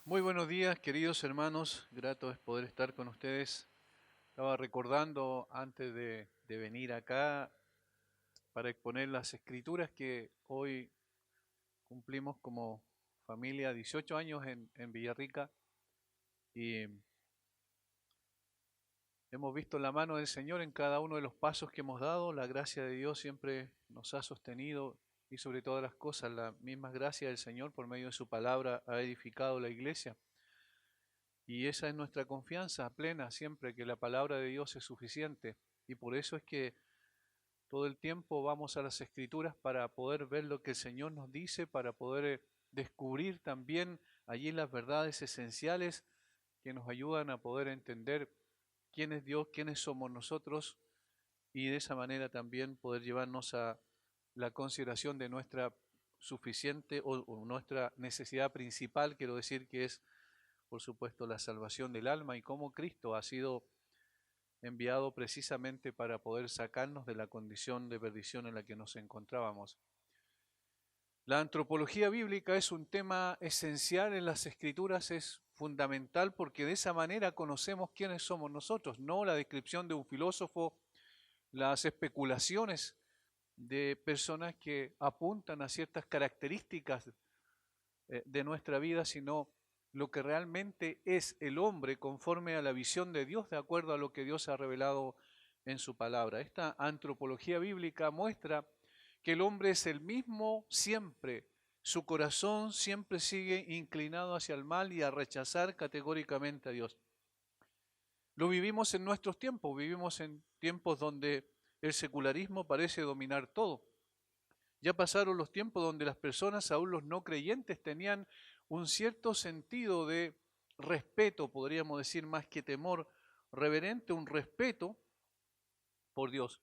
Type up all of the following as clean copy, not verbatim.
Muy buenos días, queridos hermanos. Grato es poder estar con ustedes. Estaba recordando antes de venir acá para exponer las escrituras que hoy cumplimos como familia 18 años en Villarrica y hemos visto la mano del Señor en cada uno de los pasos que hemos dado. La gracia de Dios siempre nos ha sostenido y sobre todas las cosas la misma gracia del Señor por medio de su palabra ha edificado la iglesia. Y esa es nuestra confianza plena siempre, que la palabra de Dios es suficiente. Y por eso es que todo el tiempo vamos a las Escrituras para poder ver lo que el Señor nos dice, para poder descubrir también allí las verdades esenciales que nos ayudan a poder entender quién es Dios, quiénes somos nosotros, y de esa manera también poder llevarnos a la consideración de nuestra suficiente o nuestra necesidad principal, quiero decir que es por supuesto, la salvación del alma y cómo Cristo ha sido enviado precisamente para poder sacarnos de la condición de perdición en la que nos encontrábamos. La antropología bíblica es un tema esencial en las escrituras, es fundamental porque de esa manera conocemos quiénes somos nosotros, no la descripción de un filósofo, las especulaciones de personas que apuntan a ciertas características de nuestra vida, sino lo que realmente es el hombre conforme a la visión de Dios, de acuerdo a lo que Dios ha revelado en su palabra. Esta antropología bíblica muestra que el hombre es el mismo siempre. Su corazón siempre sigue inclinado hacia el mal y a rechazar categóricamente a Dios. Lo vivimos en nuestros tiempos, vivimos en tiempos donde el secularismo parece dominar todo. Ya pasaron los tiempos donde las personas, aún los no creyentes, tenían un cierto sentido de respeto, podríamos decir más que temor reverente, un respeto por Dios.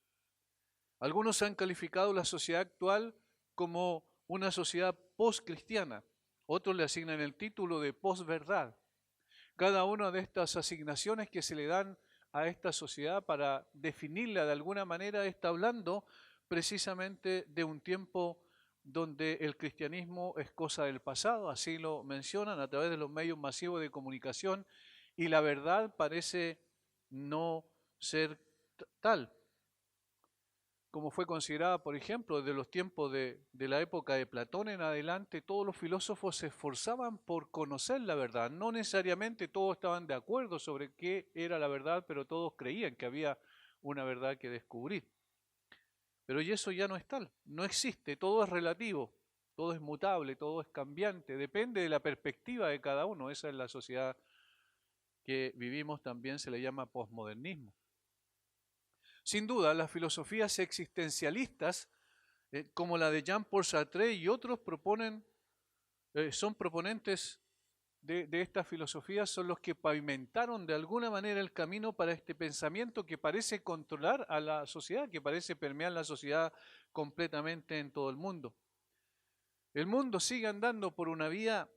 Algunos han calificado la sociedad actual como una sociedad post-cristiana, otros le asignan el título de posverdad. Cada una de estas asignaciones que se le dan a esta sociedad para definirla de alguna manera está hablando precisamente de un tiempo donde el cristianismo es cosa del pasado, así lo mencionan a través de los medios masivos de comunicación, y la verdad parece no ser tal como fue considerada, por ejemplo, desde los tiempos de la época de Platón en adelante. Todos los filósofos se esforzaban por conocer la verdad. No necesariamente todos estaban de acuerdo sobre qué era la verdad, pero todos creían que había una verdad que descubrir. Pero y eso ya no es tal, no existe, todo es relativo, todo es mutable, todo es cambiante, depende de la perspectiva de cada uno. Esa es la sociedad que vivimos, también se le llama posmodernismo. Sin duda, las filosofías existencialistas, como la de Jean-Paul Sartre y otros, son proponentes de esta filosofía, son los que pavimentaron de alguna manera el camino para este pensamiento que parece controlar a la sociedad, que parece permear la sociedad completamente en todo el mundo. El mundo sigue andando por una vía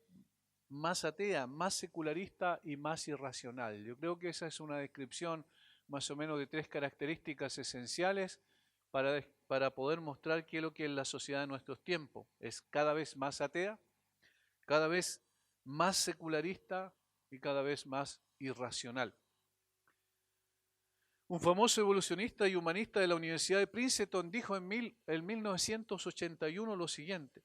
más atea, más secularista y más irracional. Yo creo que esa es una descripción más o menos de tres características esenciales para poder mostrar qué es lo que es la sociedad de nuestros tiempos. Es cada vez más atea, cada vez más secularista y cada vez más irracional. Un famoso evolucionista y humanista de la Universidad de Princeton dijo en 1981 lo siguiente: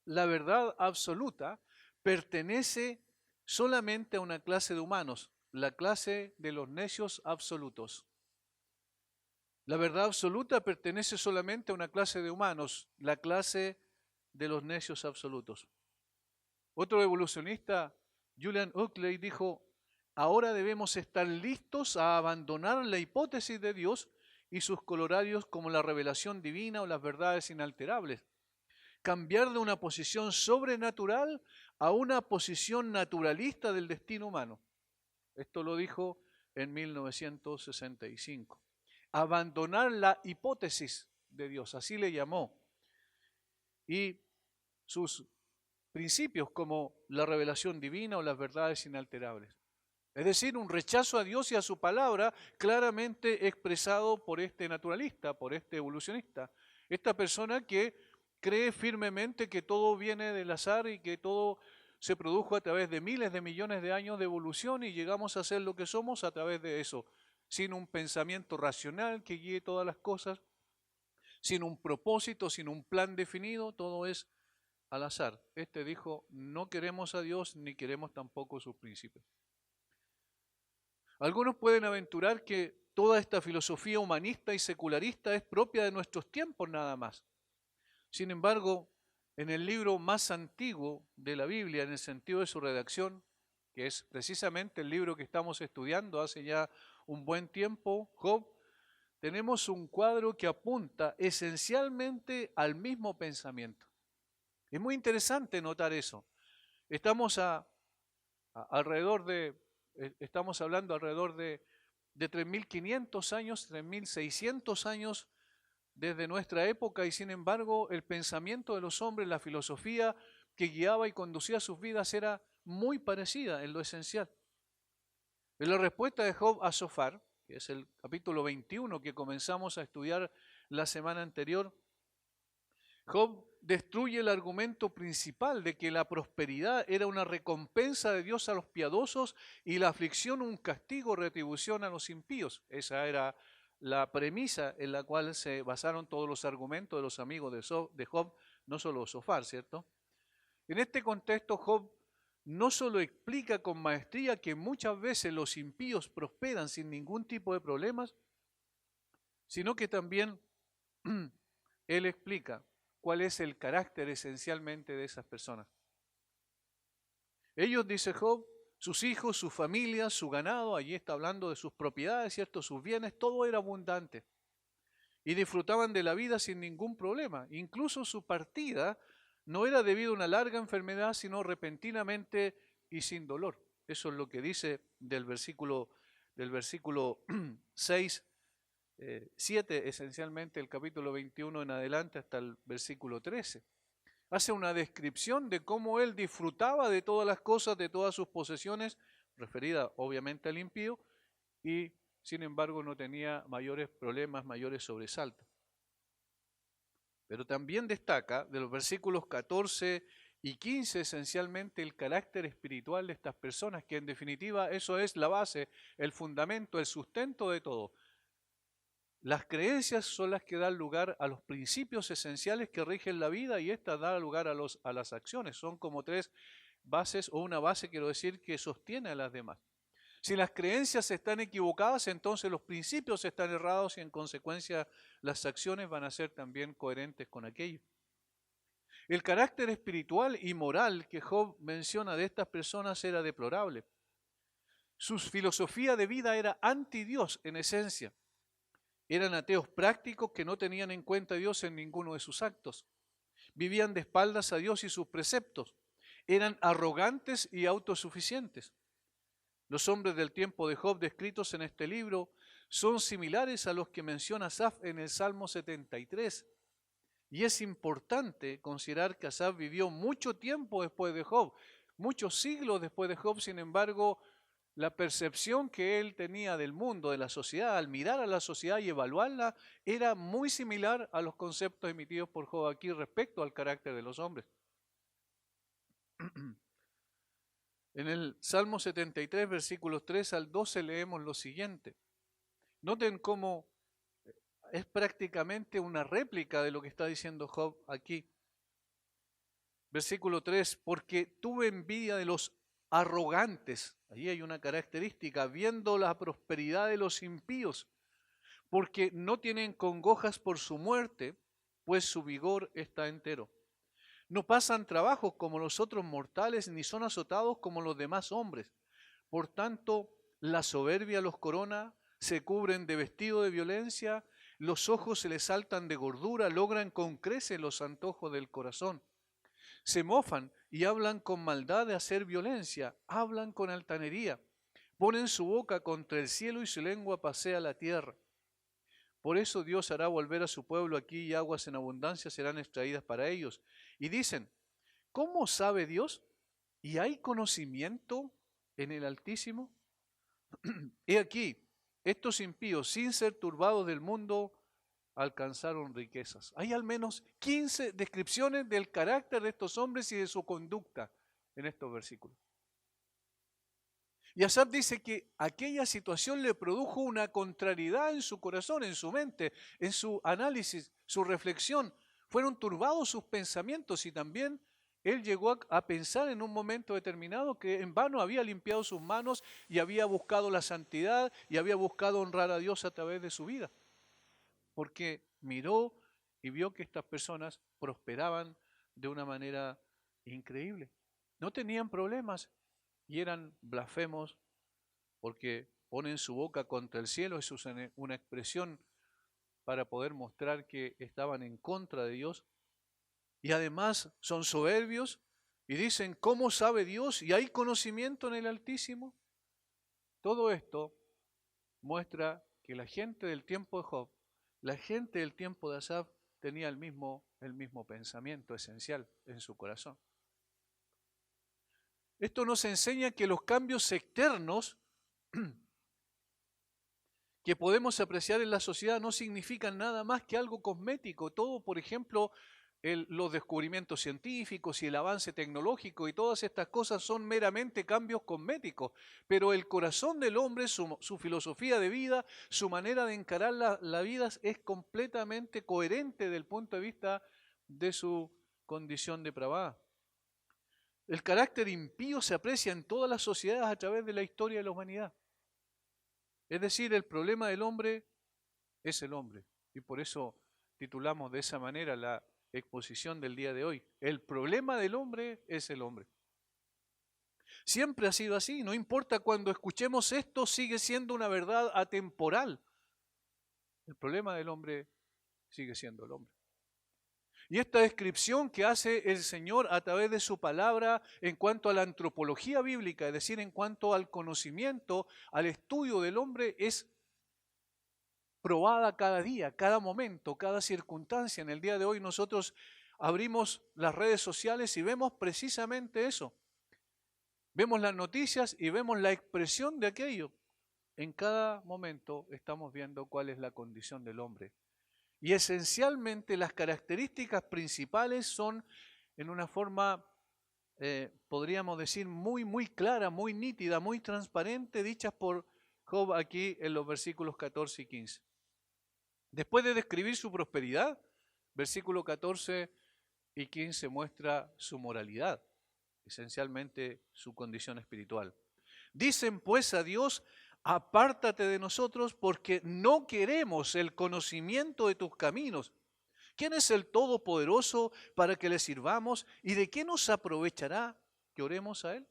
la verdad absoluta pertenece solamente a una clase de humanos, la clase de los necios absolutos. La verdad absoluta pertenece solamente a una clase de humanos, la clase de los necios absolutos. Otro evolucionista, Julian Huxley, dijo: ahora debemos estar listos a abandonar la hipótesis de Dios y sus colorarios como la revelación divina o las verdades inalterables. Cambiar de una posición sobrenatural a una posición naturalista del destino humano. Esto lo dijo en 1965. Abandonar la hipótesis de Dios, así le llamó. Y sus principios como la revelación divina o las verdades inalterables. Es decir, un rechazo a Dios y a su palabra claramente expresado por este naturalista, por este evolucionista. Esta persona que cree firmemente que todo viene del azar y que todo se produjo a través de miles de millones de años de evolución y llegamos a ser lo que somos a través de eso, sin un pensamiento racional que guíe todas las cosas, sin un propósito, sin un plan definido, todo es al azar. Este dijo, no queremos a Dios ni queremos tampoco sus principios. Algunos pueden aventurar que toda esta filosofía humanista y secularista es propia de nuestros tiempos nada más. Sin embargo, en el libro más antiguo de la Biblia, en el sentido de su redacción, que es precisamente el libro que estamos estudiando hace ya un buen tiempo, Job, tenemos un cuadro que apunta esencialmente al mismo pensamiento. Es muy interesante notar eso. Estamos estamos hablando alrededor de 3.500 años, 3.600 años desde nuestra época y sin embargo el pensamiento de los hombres, la filosofía que guiaba y conducía sus vidas era muy parecida en lo esencial. En la respuesta de Job a Sofar, que es el capítulo 21 que comenzamos a estudiar la semana anterior, Job destruye el argumento principal de que la prosperidad era una recompensa de Dios a los piadosos y la aflicción un castigo, retribución a los impíos. Esa era la premisa en la cual se basaron todos los argumentos de los amigos de Job, no solo Sofar, ¿cierto? En este contexto, Job no solo explica con maestría que muchas veces los impíos prosperan sin ningún tipo de problemas, sino que también él explica cuál es el carácter esencialmente de esas personas. Ellos, dice Job, sus hijos, su familia, su ganado, allí está hablando de sus propiedades, ¿cierto? Sus bienes, todo era abundante. Y disfrutaban de la vida sin ningún problema. Incluso su partida no era debido a una larga enfermedad, sino repentinamente y sin dolor. Eso es lo que dice del versículo 6, 7, esencialmente el capítulo 21 en adelante hasta el versículo 13. Hace una descripción de cómo él disfrutaba de todas las cosas, de todas sus posesiones, referida obviamente al impío, y sin embargo no tenía mayores problemas, mayores sobresaltos. Pero también destaca de los versículos 14 y 15 esencialmente el carácter espiritual de estas personas, que en definitiva eso es la base, el fundamento, el sustento de todo. Las creencias son las que dan lugar a los principios esenciales que rigen la vida y estas dan lugar a las acciones. Son como tres bases o una base, quiero decir, que sostiene a las demás. Si las creencias están equivocadas, entonces los principios están errados y en consecuencia las acciones van a ser también coherentes con aquello. El carácter espiritual y moral que Job menciona de estas personas era deplorable. Su filosofía de vida era anti-Dios en esencia. Eran ateos prácticos que no tenían en cuenta a Dios en ninguno de sus actos. Vivían de espaldas a Dios y sus preceptos. Eran arrogantes y autosuficientes. Los hombres del tiempo de Job descritos en este libro son similares a los que menciona Asaf en el Salmo 73. Y es importante considerar que Asaf vivió mucho tiempo después de Job, muchos siglos después de Job. Sin embargo, la percepción que él tenía del mundo, de la sociedad, al mirar a la sociedad y evaluarla, era muy similar a los conceptos emitidos por Job aquí respecto al carácter de los hombres. En el Salmo 73, versículos 3 al 12, leemos lo siguiente. Noten cómo es prácticamente una réplica de lo que está diciendo Job aquí. Versículo 3, porque tuve envidia de los arrogantes, allí hay una característica, viendo la prosperidad de los impíos, porque no tienen congojas por su muerte, pues su vigor está entero. No pasan trabajos como los otros mortales, ni son azotados como los demás hombres. Por tanto, la soberbia los corona, se cubren de vestido de violencia, los ojos se les saltan de gordura, logran con creces los antojos del corazón. Se mofan y hablan con maldad de hacer violencia, hablan con altanería, ponen su boca contra el cielo y su lengua pasea la tierra. Por eso Dios hará volver a su pueblo aquí y aguas en abundancia serán extraídas para ellos. Y dicen, ¿cómo sabe Dios? ¿Y hay conocimiento en el Altísimo? He aquí, estos impíos, sin ser turbados del mundo, alcanzaron riquezas. Hay al menos 15 descripciones del carácter de estos hombres y de su conducta. en estos versículos. Y Asaf dice que aquella situación le produjo una contrariedad en su corazón, en su mente, en su análisis, su reflexión. Fueron turbados sus pensamientos y también él llegó a pensar en un momento determinado que en vano había limpiado sus manos y había buscado la santidad y había buscado honrar a Dios a través de su vida. Porque miró y vio que estas personas prosperaban de una manera increíble. No tenían problemas y eran blasfemos porque ponen su boca contra el cielo. Eso es una expresión para poder mostrar que estaban en contra de Dios. Y además son soberbios y dicen, ¿cómo sabe Dios? ¿Y hay conocimiento en el Altísimo? Todo esto muestra que la gente del tiempo de Job, la gente del tiempo de Asaf, tenía el mismo pensamiento esencial en su corazón. Esto nos enseña que los cambios externos que podemos apreciar en la sociedad no significan nada más que algo cosmético. Todo, por ejemplo, los descubrimientos científicos y el avance tecnológico y todas estas cosas son meramente cambios cosméticos, pero el corazón del hombre, su filosofía de vida, su manera de encarar la vida es completamente coherente desde el punto de vista de su condición depravada. El carácter impío se aprecia en todas las sociedades a través de la historia de la humanidad. Es decir, el problema del hombre es el hombre. Y por eso titulamos de esa manera la exposición del día de hoy. El problema del hombre es el hombre. Siempre ha sido así. No importa cuando escuchemos esto, sigue siendo una verdad atemporal. El problema del hombre sigue siendo el hombre. Y esta descripción que hace el Señor a través de su palabra en cuanto a la antropología bíblica, es decir, en cuanto al conocimiento, al estudio del hombre, es probada cada día, cada momento, cada circunstancia. En el día de hoy nosotros abrimos las redes sociales y vemos precisamente eso. Vemos las noticias y vemos la expresión de aquello. En cada momento estamos viendo cuál es la condición del hombre. Y esencialmente las características principales son en una forma, podríamos decir, muy clara, muy nítida, muy transparente, dichas por Job aquí en los versículos 14 y 15. Después de describir su prosperidad, versículo 14 y 15 muestra su moralidad, esencialmente su condición espiritual. Dicen pues a Dios, apártate de nosotros porque no queremos el conocimiento de tus caminos. ¿Quién es el Todopoderoso para que le sirvamos? ¿Y de qué nos aprovechará que oremos a Él?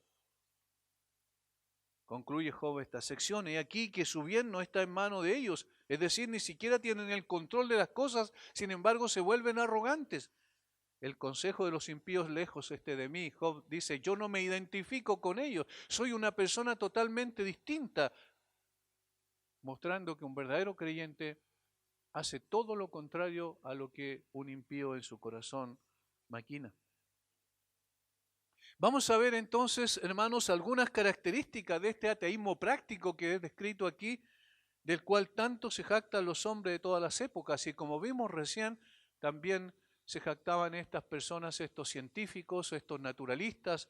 Concluye Job esta sección, y aquí que su bien no está en manos de ellos, es decir, ni siquiera tienen el control de las cosas, sin embargo se vuelven arrogantes. El consejo de los impíos lejos esté de mí. Job dice, yo no me identifico con ellos, soy una persona totalmente distinta, mostrando que un verdadero creyente hace todo lo contrario a lo que un impío en su corazón maquina. Vamos a ver entonces, hermanos, algunas características de este ateísmo práctico que es descrito aquí, del cual tanto se jactan los hombres de todas las épocas. Y como vimos recién, también se jactaban estas personas, estos científicos, estos naturalistas,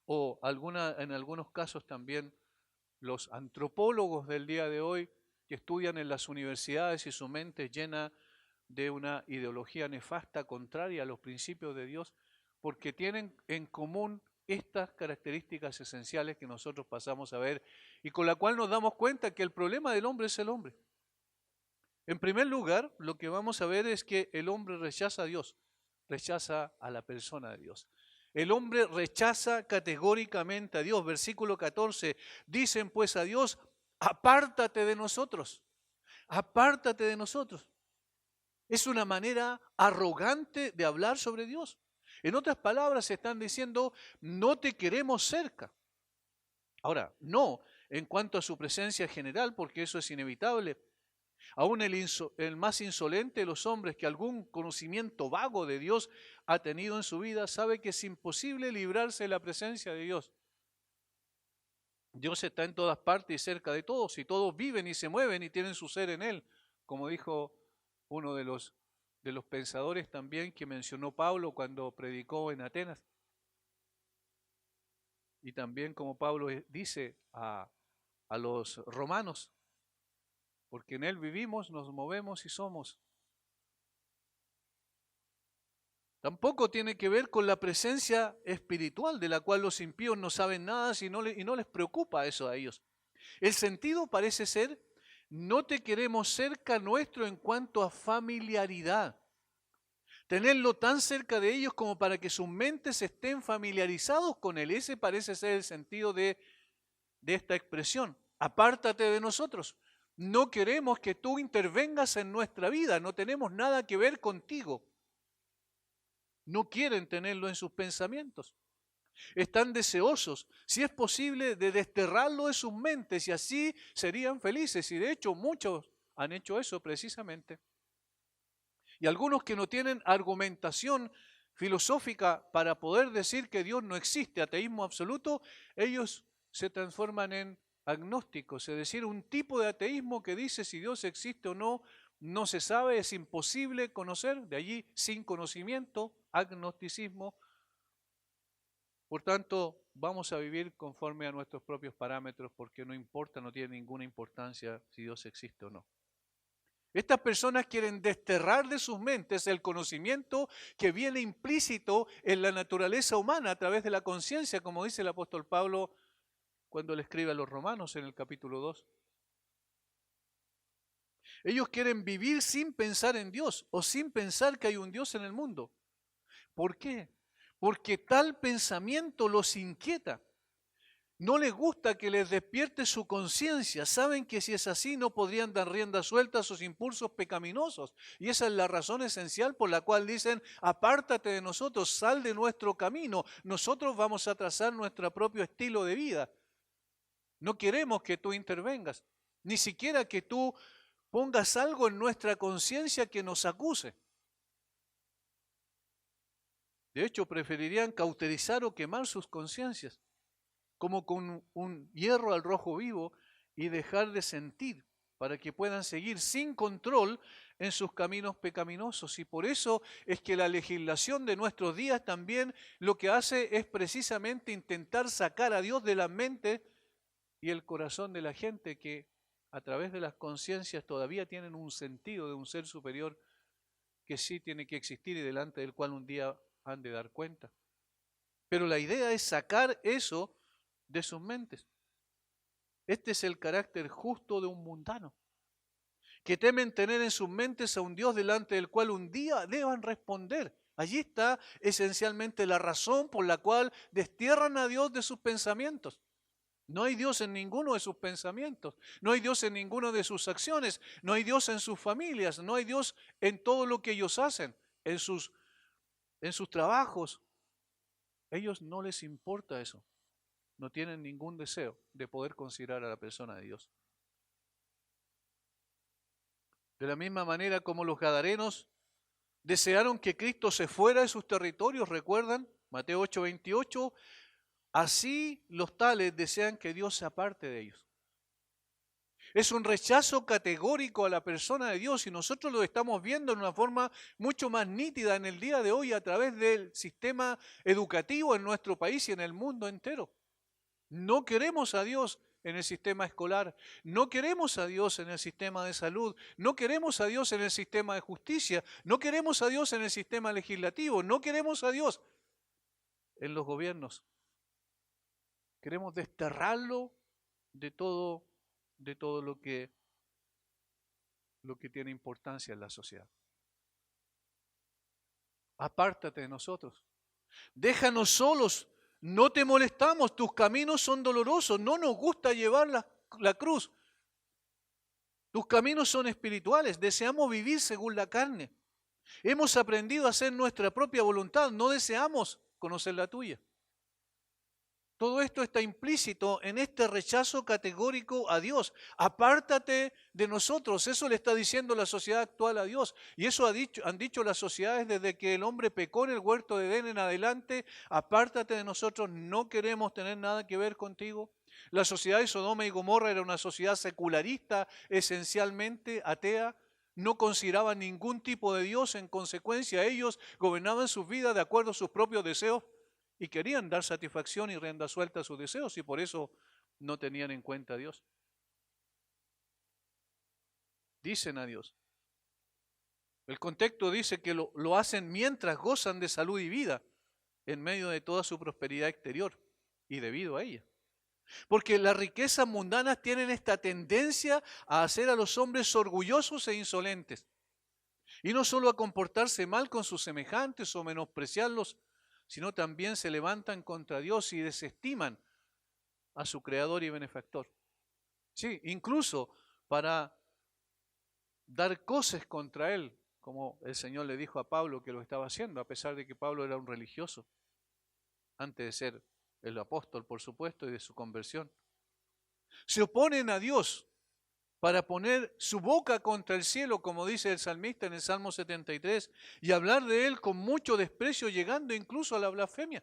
o en algunos casos también los antropólogos del día de hoy, que estudian en las universidades y su mente llena de una ideología nefasta contraria a los principios de Dios, porque tienen en común estas características esenciales que nosotros pasamos a ver y con la cual nos damos cuenta que el problema del hombre es el hombre. En primer lugar, lo que vamos a ver es que el hombre rechaza a Dios, rechaza a la persona de Dios. El hombre rechaza categóricamente a Dios. Versículo 14, dicen pues a Dios, apártate de nosotros, apártate de nosotros. Es una manera arrogante de hablar sobre Dios. En otras palabras, se están diciendo, no te queremos cerca. Ahora, no en cuanto a su presencia general, porque eso es inevitable. Aún el más insolente de los hombres que algún conocimiento vago de Dios ha tenido en su vida, sabe que es imposible librarse de la presencia de Dios. Dios está en todas partes y cerca de todos, y todos viven y se mueven y tienen su ser en Él, como dijo uno de los pensadores también que mencionó Pablo cuando predicó en Atenas. Y también como Pablo dice a los romanos, porque en Él vivimos, nos movemos y somos. Tampoco tiene que ver con la presencia espiritual de la cual los impíos no saben nada y no les preocupa eso a ellos. El sentido parece ser, no te queremos cerca nuestro en cuanto a familiaridad. Tenerlo tan cerca de ellos como para que sus mentes estén familiarizados con Él. Ese parece ser el sentido de esta expresión. Apártate de nosotros. No queremos que tú intervengas en nuestra vida. No tenemos nada que ver contigo. No quieren tenerlo en sus pensamientos. Están deseosos, si es posible, de desterrarlo de sus mentes y así serían felices. Y de hecho muchos han hecho eso precisamente. Y algunos que no tienen argumentación filosófica para poder decir que Dios no existe, ateísmo absoluto, ellos se transforman en agnósticos, es decir, un tipo de ateísmo que dice si Dios existe o no, no se sabe, es imposible conocer, de allí sin conocimiento, agnosticismo. Por tanto, vamos a vivir conforme a nuestros propios parámetros porque no importa, no tiene ninguna importancia si Dios existe o no. Estas personas quieren desterrar de sus mentes el conocimiento que viene implícito en la naturaleza humana a través de la conciencia, como dice el apóstol Pablo cuando le escribe a los romanos en el capítulo 2. Ellos quieren vivir sin pensar en Dios o sin pensar que hay un Dios en el mundo. ¿Por qué? Porque tal pensamiento los inquieta. No les gusta que les despierte su conciencia. Saben que si es así no podrían dar rienda suelta a sus impulsos pecaminosos. Y esa es la razón esencial por la cual dicen, apártate de nosotros, sal de nuestro camino. Nosotros vamos a trazar nuestro propio estilo de vida. No queremos que tú intervengas, ni siquiera que tú pongas algo en nuestra conciencia que nos acuse. De hecho, preferirían cauterizar o quemar sus conciencias, como con un hierro al rojo vivo, y dejar de sentir para que puedan seguir sin control en sus caminos pecaminosos. Y por eso es que la legislación de nuestros días también lo que hace es precisamente intentar sacar a Dios de la mente y el corazón de la gente que a través de las conciencias todavía tienen un sentido de un ser superior que sí tiene que existir y delante del cual un día han de dar cuenta. Pero la idea es sacar eso de sus mentes. Este es el carácter justo de un mundano, que temen tener en sus mentes a un Dios delante del cual un día deban responder. Allí está esencialmente la razón por la cual destierran a Dios de sus pensamientos. No hay Dios en ninguno de sus pensamientos, no hay Dios en ninguno de sus acciones, no hay Dios en sus familias, no hay Dios en todo lo que ellos hacen, en sus trabajos. A ellos no les importa eso. No tienen ningún deseo de poder considerar a la persona de Dios. De la misma manera como los gadarenos desearon que Cristo se fuera de sus territorios, ¿recuerdan? Mateo 8:28, así los tales desean que Dios se aparte de ellos. Es un rechazo categórico a la persona de Dios y nosotros lo estamos viendo en una forma mucho más nítida en el día de hoy a través del sistema educativo en nuestro país y en el mundo entero. No queremos a Dios en el sistema escolar, no queremos a Dios en el sistema de salud, no queremos a Dios en el sistema de justicia, no queremos a Dios en el sistema legislativo, no queremos a Dios en los gobiernos. Queremos desterrarlo de todo lo que tiene importancia en la sociedad. Apártate de nosotros. Déjanos solos. No te molestamos. Tus caminos son dolorosos. No nos gusta llevar la cruz. Tus caminos son espirituales. Deseamos vivir según la carne. Hemos aprendido a hacer nuestra propia voluntad. No deseamos conocer la tuya. Todo esto está implícito en este rechazo categórico a Dios. Apártate de nosotros. Eso le está diciendo la sociedad actual a Dios. Y eso han dicho las sociedades desde que el hombre pecó en el huerto de Edén en adelante. Apártate de nosotros. No queremos tener nada que ver contigo. La sociedad de Sodoma y Gomorra era una sociedad secularista, esencialmente atea. No consideraban ningún tipo de Dios. En consecuencia, ellos gobernaban sus vidas de acuerdo a sus propios deseos y querían dar satisfacción y rienda suelta a sus deseos y por eso no tenían en cuenta a Dios. Dicen a Dios. El contexto dice que lo hacen mientras gozan de salud y vida en medio de toda su prosperidad exterior y debido a ella. Porque las riquezas mundanas tienen esta tendencia a hacer a los hombres orgullosos e insolentes. Y no solo a comportarse mal con sus semejantes o menospreciarlos, sino también se levantan contra Dios y desestiman a su creador y benefactor. Sí, incluso para dar cosas contra él, como el Señor le dijo a Pablo que lo estaba haciendo, a pesar de que Pablo era un religioso, antes de ser el apóstol, por supuesto, y de su conversión. Se oponen a Dios para poner su boca contra el cielo, como dice el salmista en el Salmo 73, y hablar de él con mucho desprecio, llegando incluso a la blasfemia.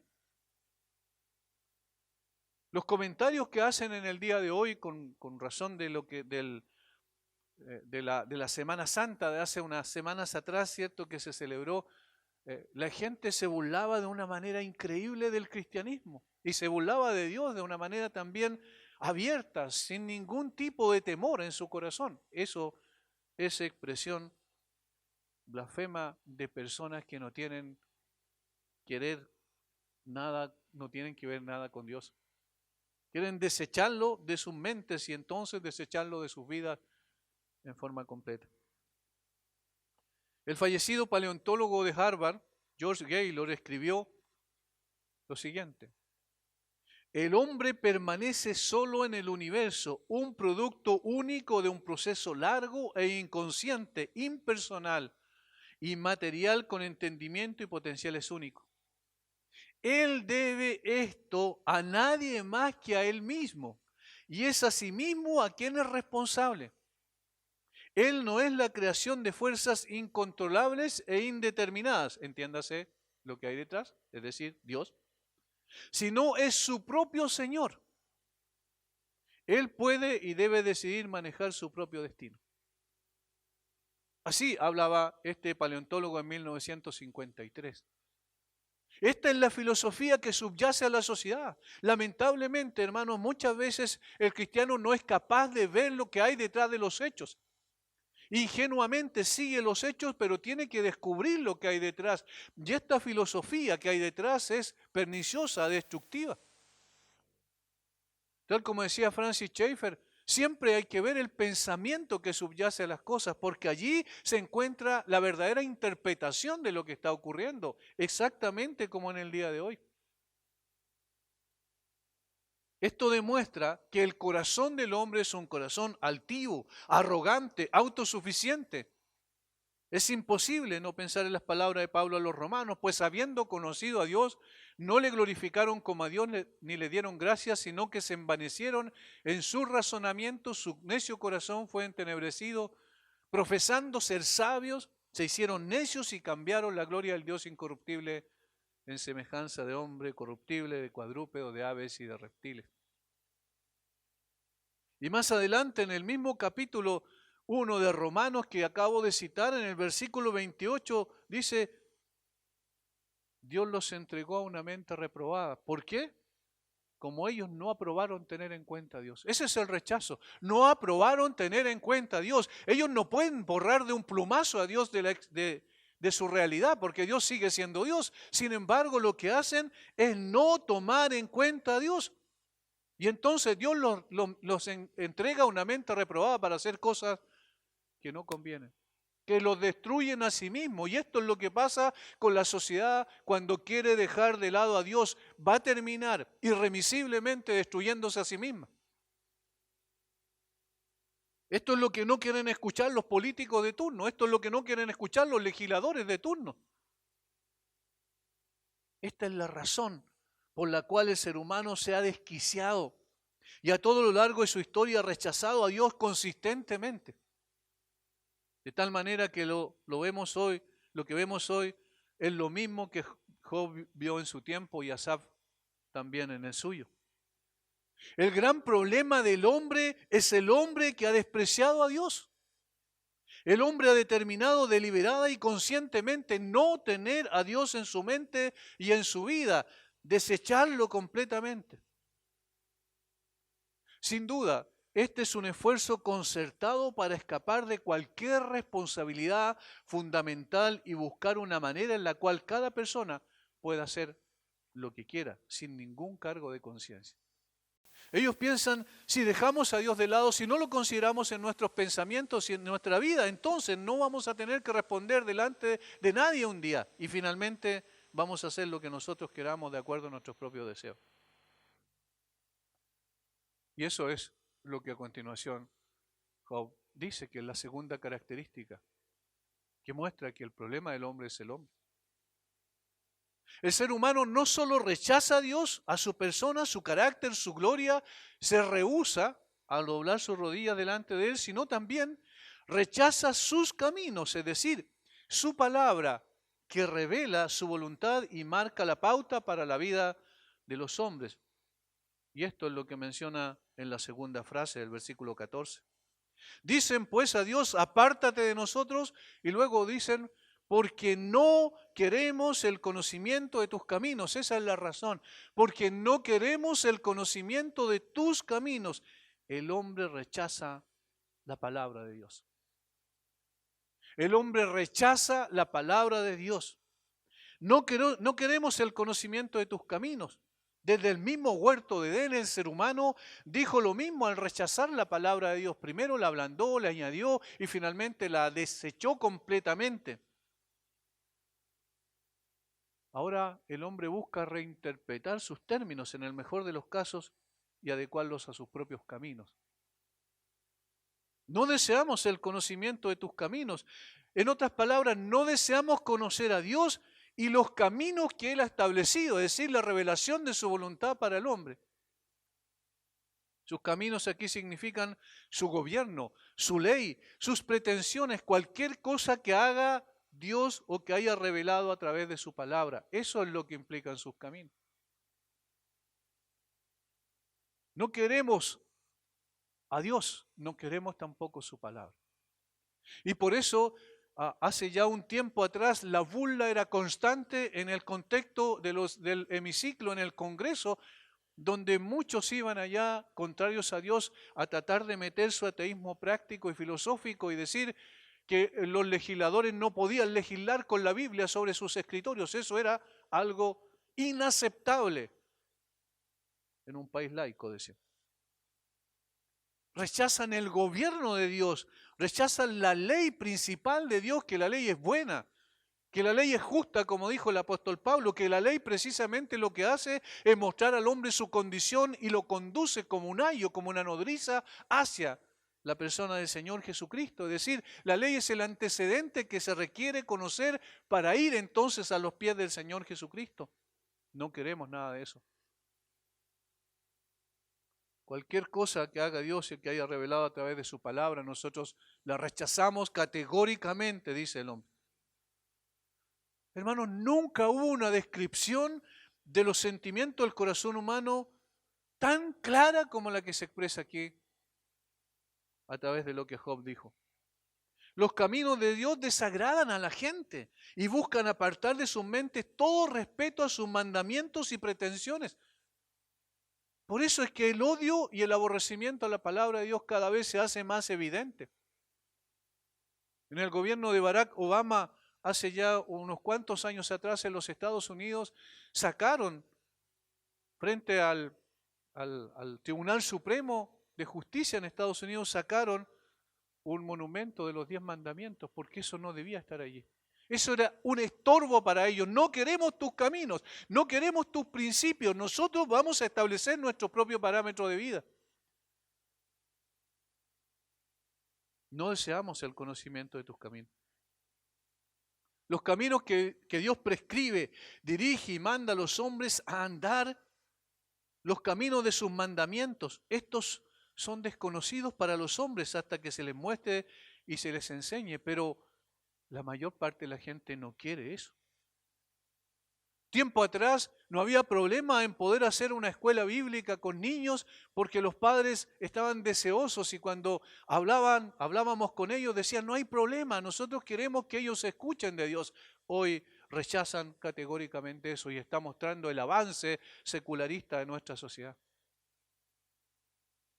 Los comentarios que hacen en el día de hoy, con razón de lo que de la Semana Santa de hace unas semanas atrás, cierto, que se celebró, la gente se burlaba de una manera increíble del cristianismo y se burlaba de Dios de una manera también abierta, sin ningún tipo de temor en su corazón. Eso es expresión blasfema de personas que no tienen no tienen que ver nada con Dios. Quieren desecharlo de sus mentes y entonces desecharlo de sus vidas en forma completa. El fallecido paleontólogo de Harvard, George Gaylor, escribió lo siguiente: el hombre permanece solo en el universo, un producto único de un proceso largo e inconsciente, impersonal, inmaterial, con entendimiento y potenciales únicos. Él debe esto a nadie más que a él mismo, y es a sí mismo a quien es responsable. Él no es la creación de fuerzas incontrolables e indeterminadas, entiéndase lo que hay detrás, es decir, Dios, sino es su propio Señor. Él puede y debe decidir manejar su propio destino. Así hablaba este paleontólogo en 1953. Esta es la filosofía que subyace a la sociedad. Lamentablemente, hermanos, muchas veces el cristiano no es capaz de ver lo que hay detrás de los hechos. Ingenuamente sigue los hechos, pero tiene que descubrir lo que hay detrás. Y esta filosofía que hay detrás es perniciosa, destructiva. Tal como decía Francis Schaeffer, siempre hay que ver el pensamiento que subyace a las cosas, porque allí se encuentra la verdadera interpretación de lo que está ocurriendo, exactamente como en el día de hoy. Esto demuestra que el corazón del hombre es un corazón altivo, arrogante, autosuficiente. Es imposible no pensar en las palabras de Pablo a los romanos, pues habiendo conocido a Dios, no le glorificaron como a Dios ni le dieron gracias, sino que se envanecieron en su razonamiento, su necio corazón fue entenebrecido, profesando ser sabios, se hicieron necios y cambiaron la gloria del Dios incorruptible en semejanza de hombre corruptible, de cuadrúpedo, de aves y de reptiles. Y más adelante, en el mismo capítulo 1 de Romanos que acabo de citar, en el versículo 28, dice: Dios los entregó a una mente reprobada. ¿Por qué? Como ellos no aprobaron tener en cuenta a Dios. Ese es el rechazo. No aprobaron tener en cuenta a Dios. Ellos no pueden borrar de un plumazo a Dios de su realidad, porque Dios sigue siendo Dios. Sin embargo, lo que hacen es no tomar en cuenta a Dios. Y entonces Dios los entrega a una mente reprobada para hacer cosas que no convienen, que los destruyen a sí mismos. Y esto es lo que pasa con la sociedad cuando quiere dejar de lado a Dios. Va a terminar irremisiblemente destruyéndose a sí misma. Esto es lo que no quieren escuchar los políticos de turno. Esto es lo que no quieren escuchar los legisladores de turno. Esta es la razón por la cual el ser humano se ha desquiciado y a todo lo largo de su historia ha rechazado a Dios consistentemente. De tal manera que lo vemos hoy, lo que vemos hoy es lo mismo que Job vio en su tiempo y Asaf también en el suyo. El gran problema del hombre es el hombre que ha despreciado a Dios. El hombre ha determinado deliberada y conscientemente no tener a Dios en su mente y en su vida. desecharlo completamente. Sin duda, este es un esfuerzo concertado para escapar de cualquier responsabilidad fundamental y buscar una manera en la cual cada persona pueda hacer lo que quiera, sin ningún cargo de conciencia. Ellos piensan, si dejamos a Dios de lado, si no lo consideramos en nuestros pensamientos y en nuestra vida, entonces no vamos a tener que responder delante de nadie un día. Y finalmente vamos a hacer lo que nosotros queramos de acuerdo a nuestros propios deseos. Y eso es lo que a continuación Job dice que es la segunda característica que muestra que el problema del hombre es el hombre. El ser humano no solo rechaza a Dios, a su persona, su carácter, su gloria, se rehúsa a doblar sus rodillas delante de Él, sino también rechaza sus caminos, es decir, su palabra que revela su voluntad y marca la pauta para la vida de los hombres. Y esto es lo que menciona en la segunda frase del versículo 14. Dicen pues a Dios, apártate de nosotros, y luego dicen, porque no queremos el conocimiento de tus caminos. Esa es la razón, porque no queremos el conocimiento de tus caminos. El hombre rechaza la palabra de Dios. El hombre rechaza la palabra de Dios. No queremos el conocimiento de tus caminos. Desde el mismo huerto de Edén, el ser humano dijo lo mismo al rechazar la palabra de Dios. Primero la ablandó, la añadió y finalmente la desechó completamente. Ahora el hombre busca reinterpretar sus términos en el mejor de los casos y adecuarlos a sus propios caminos. No deseamos el conocimiento de tus caminos. En otras palabras, no deseamos conocer a Dios y los caminos que Él ha establecido, es decir, la revelación de su voluntad para el hombre. Sus caminos aquí significan su gobierno, su ley, sus pretensiones, cualquier cosa que haga Dios o que haya revelado a través de su palabra. Eso es lo que implican sus caminos. No queremos a Dios, no queremos tampoco su palabra. Y por eso, hace ya un tiempo atrás, la burla era constante en el contexto del hemiciclo, en el Congreso, donde muchos iban allá, contrarios a Dios, a tratar de meter su ateísmo práctico y filosófico y decir que los legisladores no podían legislar con la Biblia sobre sus escritorios. Eso era algo inaceptable en un país laico, decían. Rechazan el gobierno de Dios, rechazan la ley principal de Dios, que la ley es buena, que la ley es justa, como dijo el apóstol Pablo, que la ley precisamente lo que hace es mostrar al hombre su condición y lo conduce como un ayo, como una nodriza, hacia la persona del Señor Jesucristo. Es decir, la ley es el antecedente que se requiere conocer para ir entonces a los pies del Señor Jesucristo. No queremos nada de eso. Cualquier cosa que haga Dios y que haya revelado a través de su palabra, nosotros la rechazamos categóricamente, dice el hombre. Hermanos, nunca hubo una descripción de los sentimientos del corazón humano tan clara como la que se expresa aquí a través de lo que Job dijo. Los caminos de Dios desagradan a la gente y buscan apartar de sus mentes todo respeto a sus mandamientos y pretensiones. Por eso es que el odio y el aborrecimiento a la palabra de Dios cada vez se hace más evidente. En el gobierno de Barack Obama, hace ya unos cuantos años atrás en los Estados Unidos, sacaron frente al Tribunal Supremo de Justicia en Estados Unidos, sacaron un monumento de los 10 mandamientos, porque eso no debía estar allí. Eso era un estorbo para ellos. No queremos tus caminos, no queremos tus principios. Nosotros vamos a establecer nuestro propio parámetro de vida. No deseamos el conocimiento de tus caminos. Los caminos que Dios prescribe, dirige y manda a los hombres a andar, los caminos de sus mandamientos, estos son desconocidos para los hombres hasta que se les muestre y se les enseñe, pero la mayor parte de la gente no quiere eso. Tiempo atrás no había problema en poder hacer una escuela bíblica con niños porque los padres estaban deseosos y cuando hablábamos con ellos decían, no hay problema, nosotros queremos que ellos escuchen de Dios. Hoy rechazan categóricamente eso y está mostrando el avance secularista de nuestra sociedad.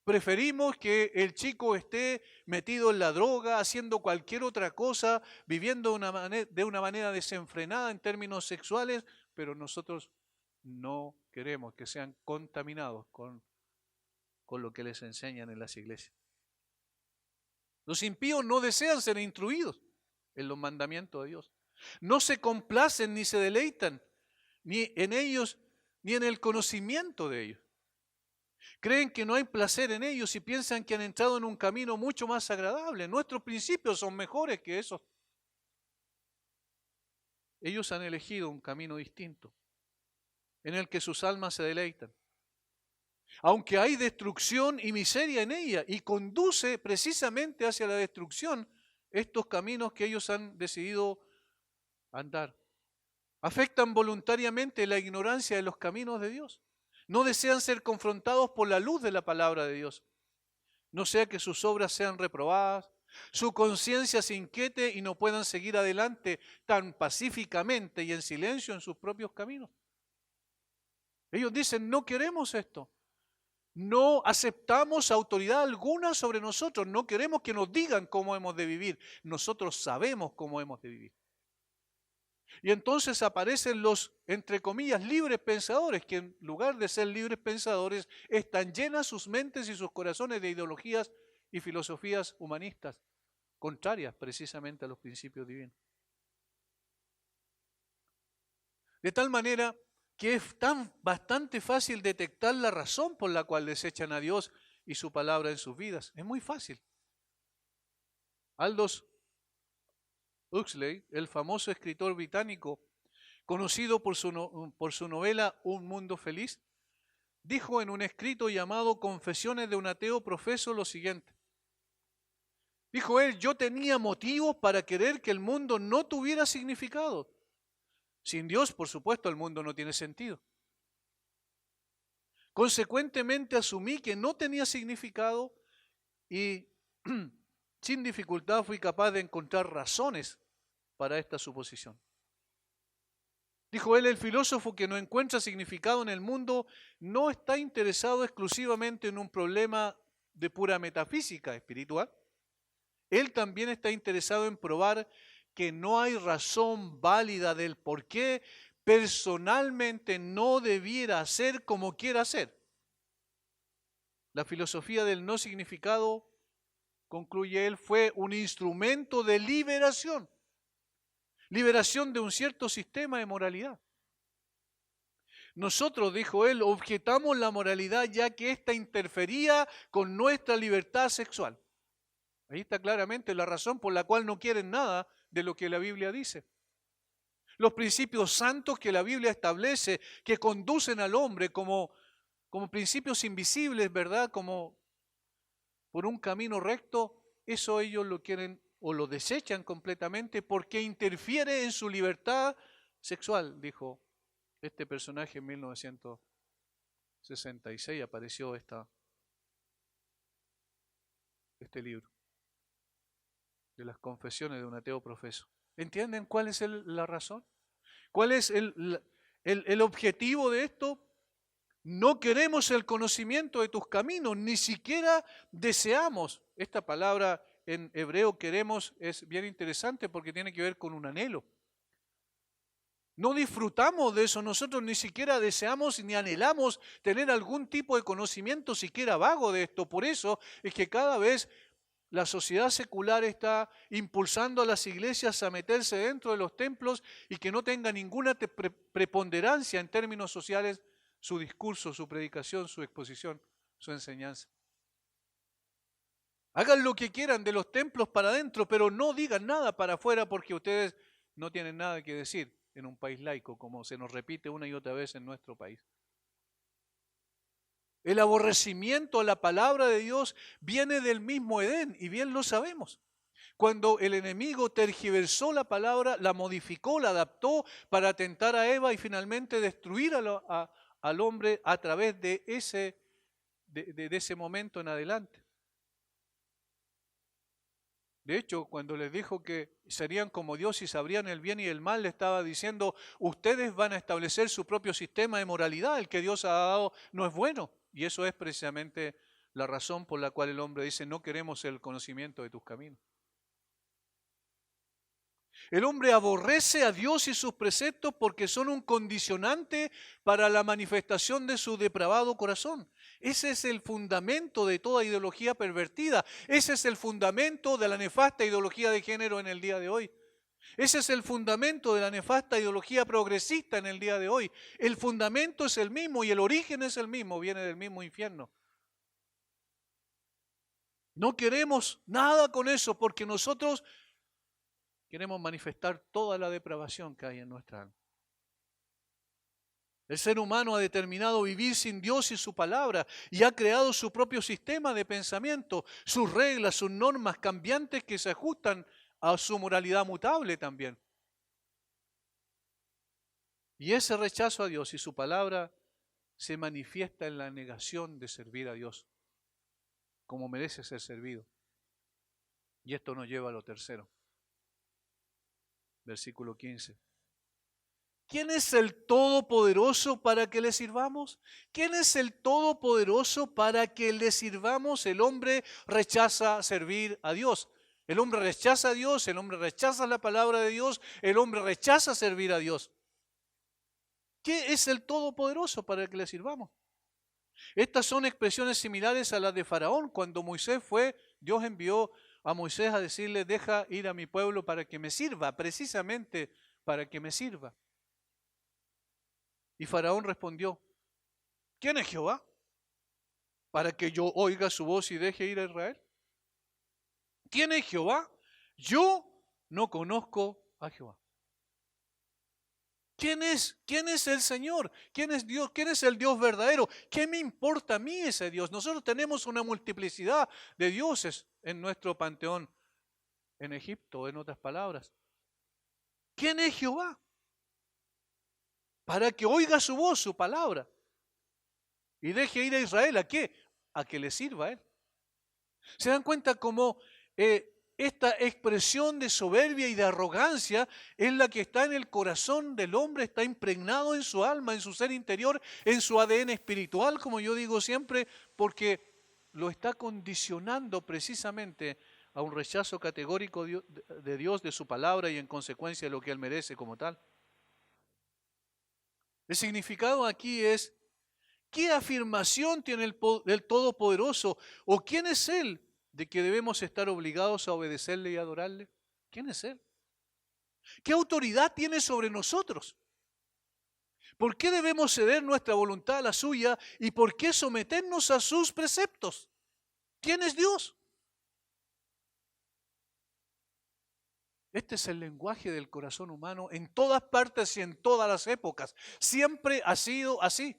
Preferimos que el chico esté metido en la droga, haciendo cualquier otra cosa, viviendo de una manera desenfrenada en términos sexuales, pero nosotros no queremos que sean contaminados con lo que les enseñan en las iglesias. Los impíos no desean ser instruidos en los mandamientos de Dios. No se complacen ni se deleitan ni en ellos ni en el conocimiento de ellos. Creen que no hay placer en ellos y piensan que han entrado en un camino mucho más agradable. Nuestros principios son mejores que esos. Ellos han elegido un camino distinto, en el que sus almas se deleitan. Aunque hay destrucción y miseria en ella, y conduce precisamente hacia la destrucción estos caminos que ellos han decidido andar. Afectan voluntariamente la ignorancia de los caminos de Dios. No desean ser confrontados por la luz de la palabra de Dios. No sea que sus obras sean reprobadas, su conciencia se inquiete y no puedan seguir adelante tan pacíficamente y en silencio en sus propios caminos. Ellos dicen, no queremos esto. No aceptamos autoridad alguna sobre nosotros. No queremos que nos digan cómo hemos de vivir. Nosotros sabemos cómo hemos de vivir. Y entonces aparecen los, entre comillas, libres pensadores, que en lugar de ser libres pensadores, están llenas sus mentes y sus corazones de ideologías y filosofías humanistas, contrarias precisamente a los principios divinos. De tal manera que es bastante fácil detectar la razón por la cual desechan a Dios y su palabra en sus vidas. Es muy fácil. Aldous Huxley, el famoso escritor británico, conocido por su novela Un Mundo Feliz, dijo en un escrito llamado Confesiones de un ateo profeso lo siguiente. Dijo él, yo tenía motivos para querer que el mundo no tuviera significado. Sin Dios, por supuesto, el mundo no tiene sentido. Consecuentemente asumí que no tenía significado y sin dificultad fui capaz de encontrar razones para esta suposición. Dijo él, el filósofo que no encuentra significado en el mundo no está interesado exclusivamente en un problema de pura metafísica espiritual. Él también está interesado en probar que no hay razón válida del por qué personalmente no debiera ser como quiera ser. La filosofía del no significado, concluye él, fue un instrumento de liberación. Liberación de un cierto sistema de moralidad. Nosotros, dijo él, objetamos la moralidad ya que ésta interfería con nuestra libertad sexual. Ahí está claramente la razón por la cual no quieren nada de lo que la Biblia dice. Los principios santos que la Biblia establece, que conducen al hombre como principios invisibles, ¿verdad? Como por un camino recto, eso ellos lo quieren o lo desechan completamente porque interfiere en su libertad sexual, dijo este personaje en 1966, apareció este libro de las confesiones de un ateo profeso. ¿Entienden cuál es la razón? ¿Cuál es el objetivo de esto? No queremos el conocimiento de tus caminos, ni siquiera deseamos. Esta palabra en hebreo queremos es bien interesante porque tiene que ver con un anhelo. No disfrutamos de eso, nosotros ni siquiera deseamos ni anhelamos tener algún tipo de conocimiento siquiera vago de esto. Por eso es que cada vez la sociedad secular está impulsando a las iglesias a meterse dentro de los templos y que no tenga ninguna preponderancia en términos sociales su discurso, su predicación, su exposición, su enseñanza. Hagan lo que quieran de los templos para adentro, pero no digan nada para afuera porque ustedes no tienen nada que decir en un país laico, como se nos repite una y otra vez en nuestro país. El aborrecimiento a la palabra de Dios viene del mismo Edén, y bien lo sabemos. Cuando el enemigo tergiversó la palabra, la modificó, la adaptó para atentar a Eva y finalmente destruir al hombre a través de ese momento en adelante. De hecho, cuando les dijo que serían como Dios y sabrían el bien y el mal, le estaba diciendo, ustedes van a establecer su propio sistema de moralidad, el que Dios ha dado no es bueno. Y eso es precisamente la razón por la cual el hombre dice, no queremos el conocimiento de tus caminos. El hombre aborrece a Dios y sus preceptos porque son un condicionante para la manifestación de su depravado corazón. Ese es el fundamento de toda ideología pervertida. Ese es el fundamento de la nefasta ideología de género en el día de hoy. Ese es el fundamento de la nefasta ideología progresista en el día de hoy. El fundamento es el mismo y el origen es el mismo, viene del mismo infierno. No queremos nada con eso porque nosotros queremos manifestar toda la depravación que hay en nuestra alma. El ser humano ha determinado vivir sin Dios y su palabra y ha creado su propio sistema de pensamiento, sus reglas, sus normas cambiantes que se ajustan a su moralidad mutable también. Y ese rechazo a Dios y su palabra se manifiesta en la negación de servir a Dios como merece ser servido. Y esto nos lleva a lo tercero. Versículo 15. ¿Quién es el Todopoderoso para que le sirvamos? ¿Quién es el Todopoderoso para que le sirvamos? El hombre rechaza servir a Dios. El hombre rechaza a Dios, el hombre rechaza la palabra de Dios, el hombre rechaza servir a Dios. ¿Qué es el Todopoderoso para que le sirvamos? Estas son expresiones similares a las de Faraón. Cuando Moisés fue, Dios envió a Moisés a decirle, deja ir a mi pueblo para que me sirva, precisamente para que me sirva. Y Faraón respondió, ¿quién es Jehová? Para que yo oiga su voz y deje ir a Israel. ¿Quién es Jehová? Yo no conozco a Jehová. ¿Quién es? ¿Quién es el Señor? ¿Quién es Dios? ¿Quién es el Dios verdadero? ¿Qué me importa a mí ese Dios? Nosotros tenemos una multiplicidad de dioses en nuestro panteón en Egipto, en otras palabras. ¿Quién es Jehová? Para que oiga su voz, su palabra, y deje ir a Israel. ¿A qué? A que le sirva a él. ¿Se dan cuenta cómo esta expresión de soberbia y de arrogancia es la que está en el corazón del hombre, está impregnado en su alma, en su ser interior, en su ADN espiritual, como yo digo siempre, porque lo está condicionando precisamente a un rechazo categórico de Dios, de su palabra y en consecuencia de lo que él merece como tal? El significado aquí es, ¿qué afirmación tiene el Todopoderoso? ¿O quién es Él de que debemos estar obligados a obedecerle y adorarle? ¿Quién es Él? ¿Qué autoridad tiene sobre nosotros? ¿Por qué debemos ceder nuestra voluntad a la suya y por qué someternos a sus preceptos? ¿Quién es Dios? Este es el lenguaje del corazón humano en todas partes y en todas las épocas. Siempre ha sido así.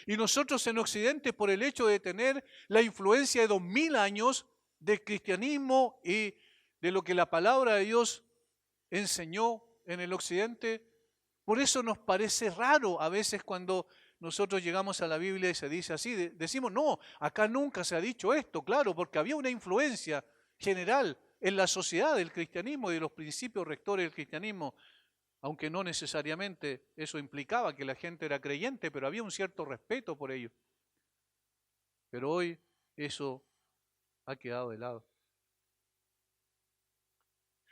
Y nosotros en Occidente, por el hecho de tener la influencia de 2000 años de cristianismo y de lo que la palabra de Dios enseñó en el Occidente, por eso nos parece raro a veces cuando nosotros llegamos a la Biblia y se dice así, decimos, no, acá nunca se ha dicho esto, claro, porque había una influencia general en la sociedad del cristianismo y de los principios rectores del cristianismo, aunque no necesariamente eso implicaba que la gente era creyente, pero había un cierto respeto por ello. Pero hoy eso ha quedado de lado.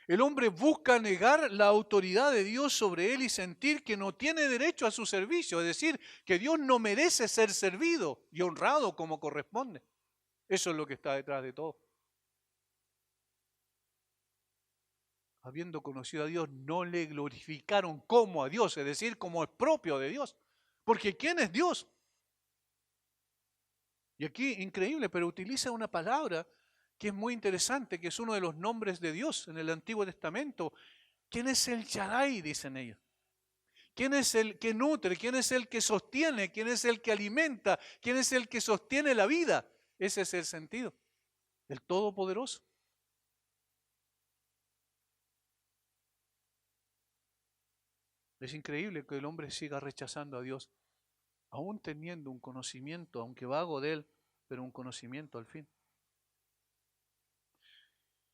El hombre busca negar la autoridad de Dios sobre él y sentir que no tiene derecho a su servicio, es decir, que Dios no merece ser servido y honrado como corresponde. Eso es lo que está detrás de todo. Habiendo conocido a Dios, no le glorificaron como a Dios, es decir, como es propio de Dios. Porque ¿quién es Dios? Y aquí, increíble, pero utiliza una palabra que es muy interesante, que es uno de los nombres de Dios en el Antiguo Testamento. ¿Quién es el Shaddai? Dicen ellos. ¿Quién es el que nutre? ¿Quién es el que sostiene? ¿Quién es el que alimenta? ¿Quién es el que sostiene la vida? Ese es el sentido, el Todopoderoso. Es increíble que el hombre siga rechazando a Dios, aún teniendo un conocimiento, aunque vago de él, pero un conocimiento al fin.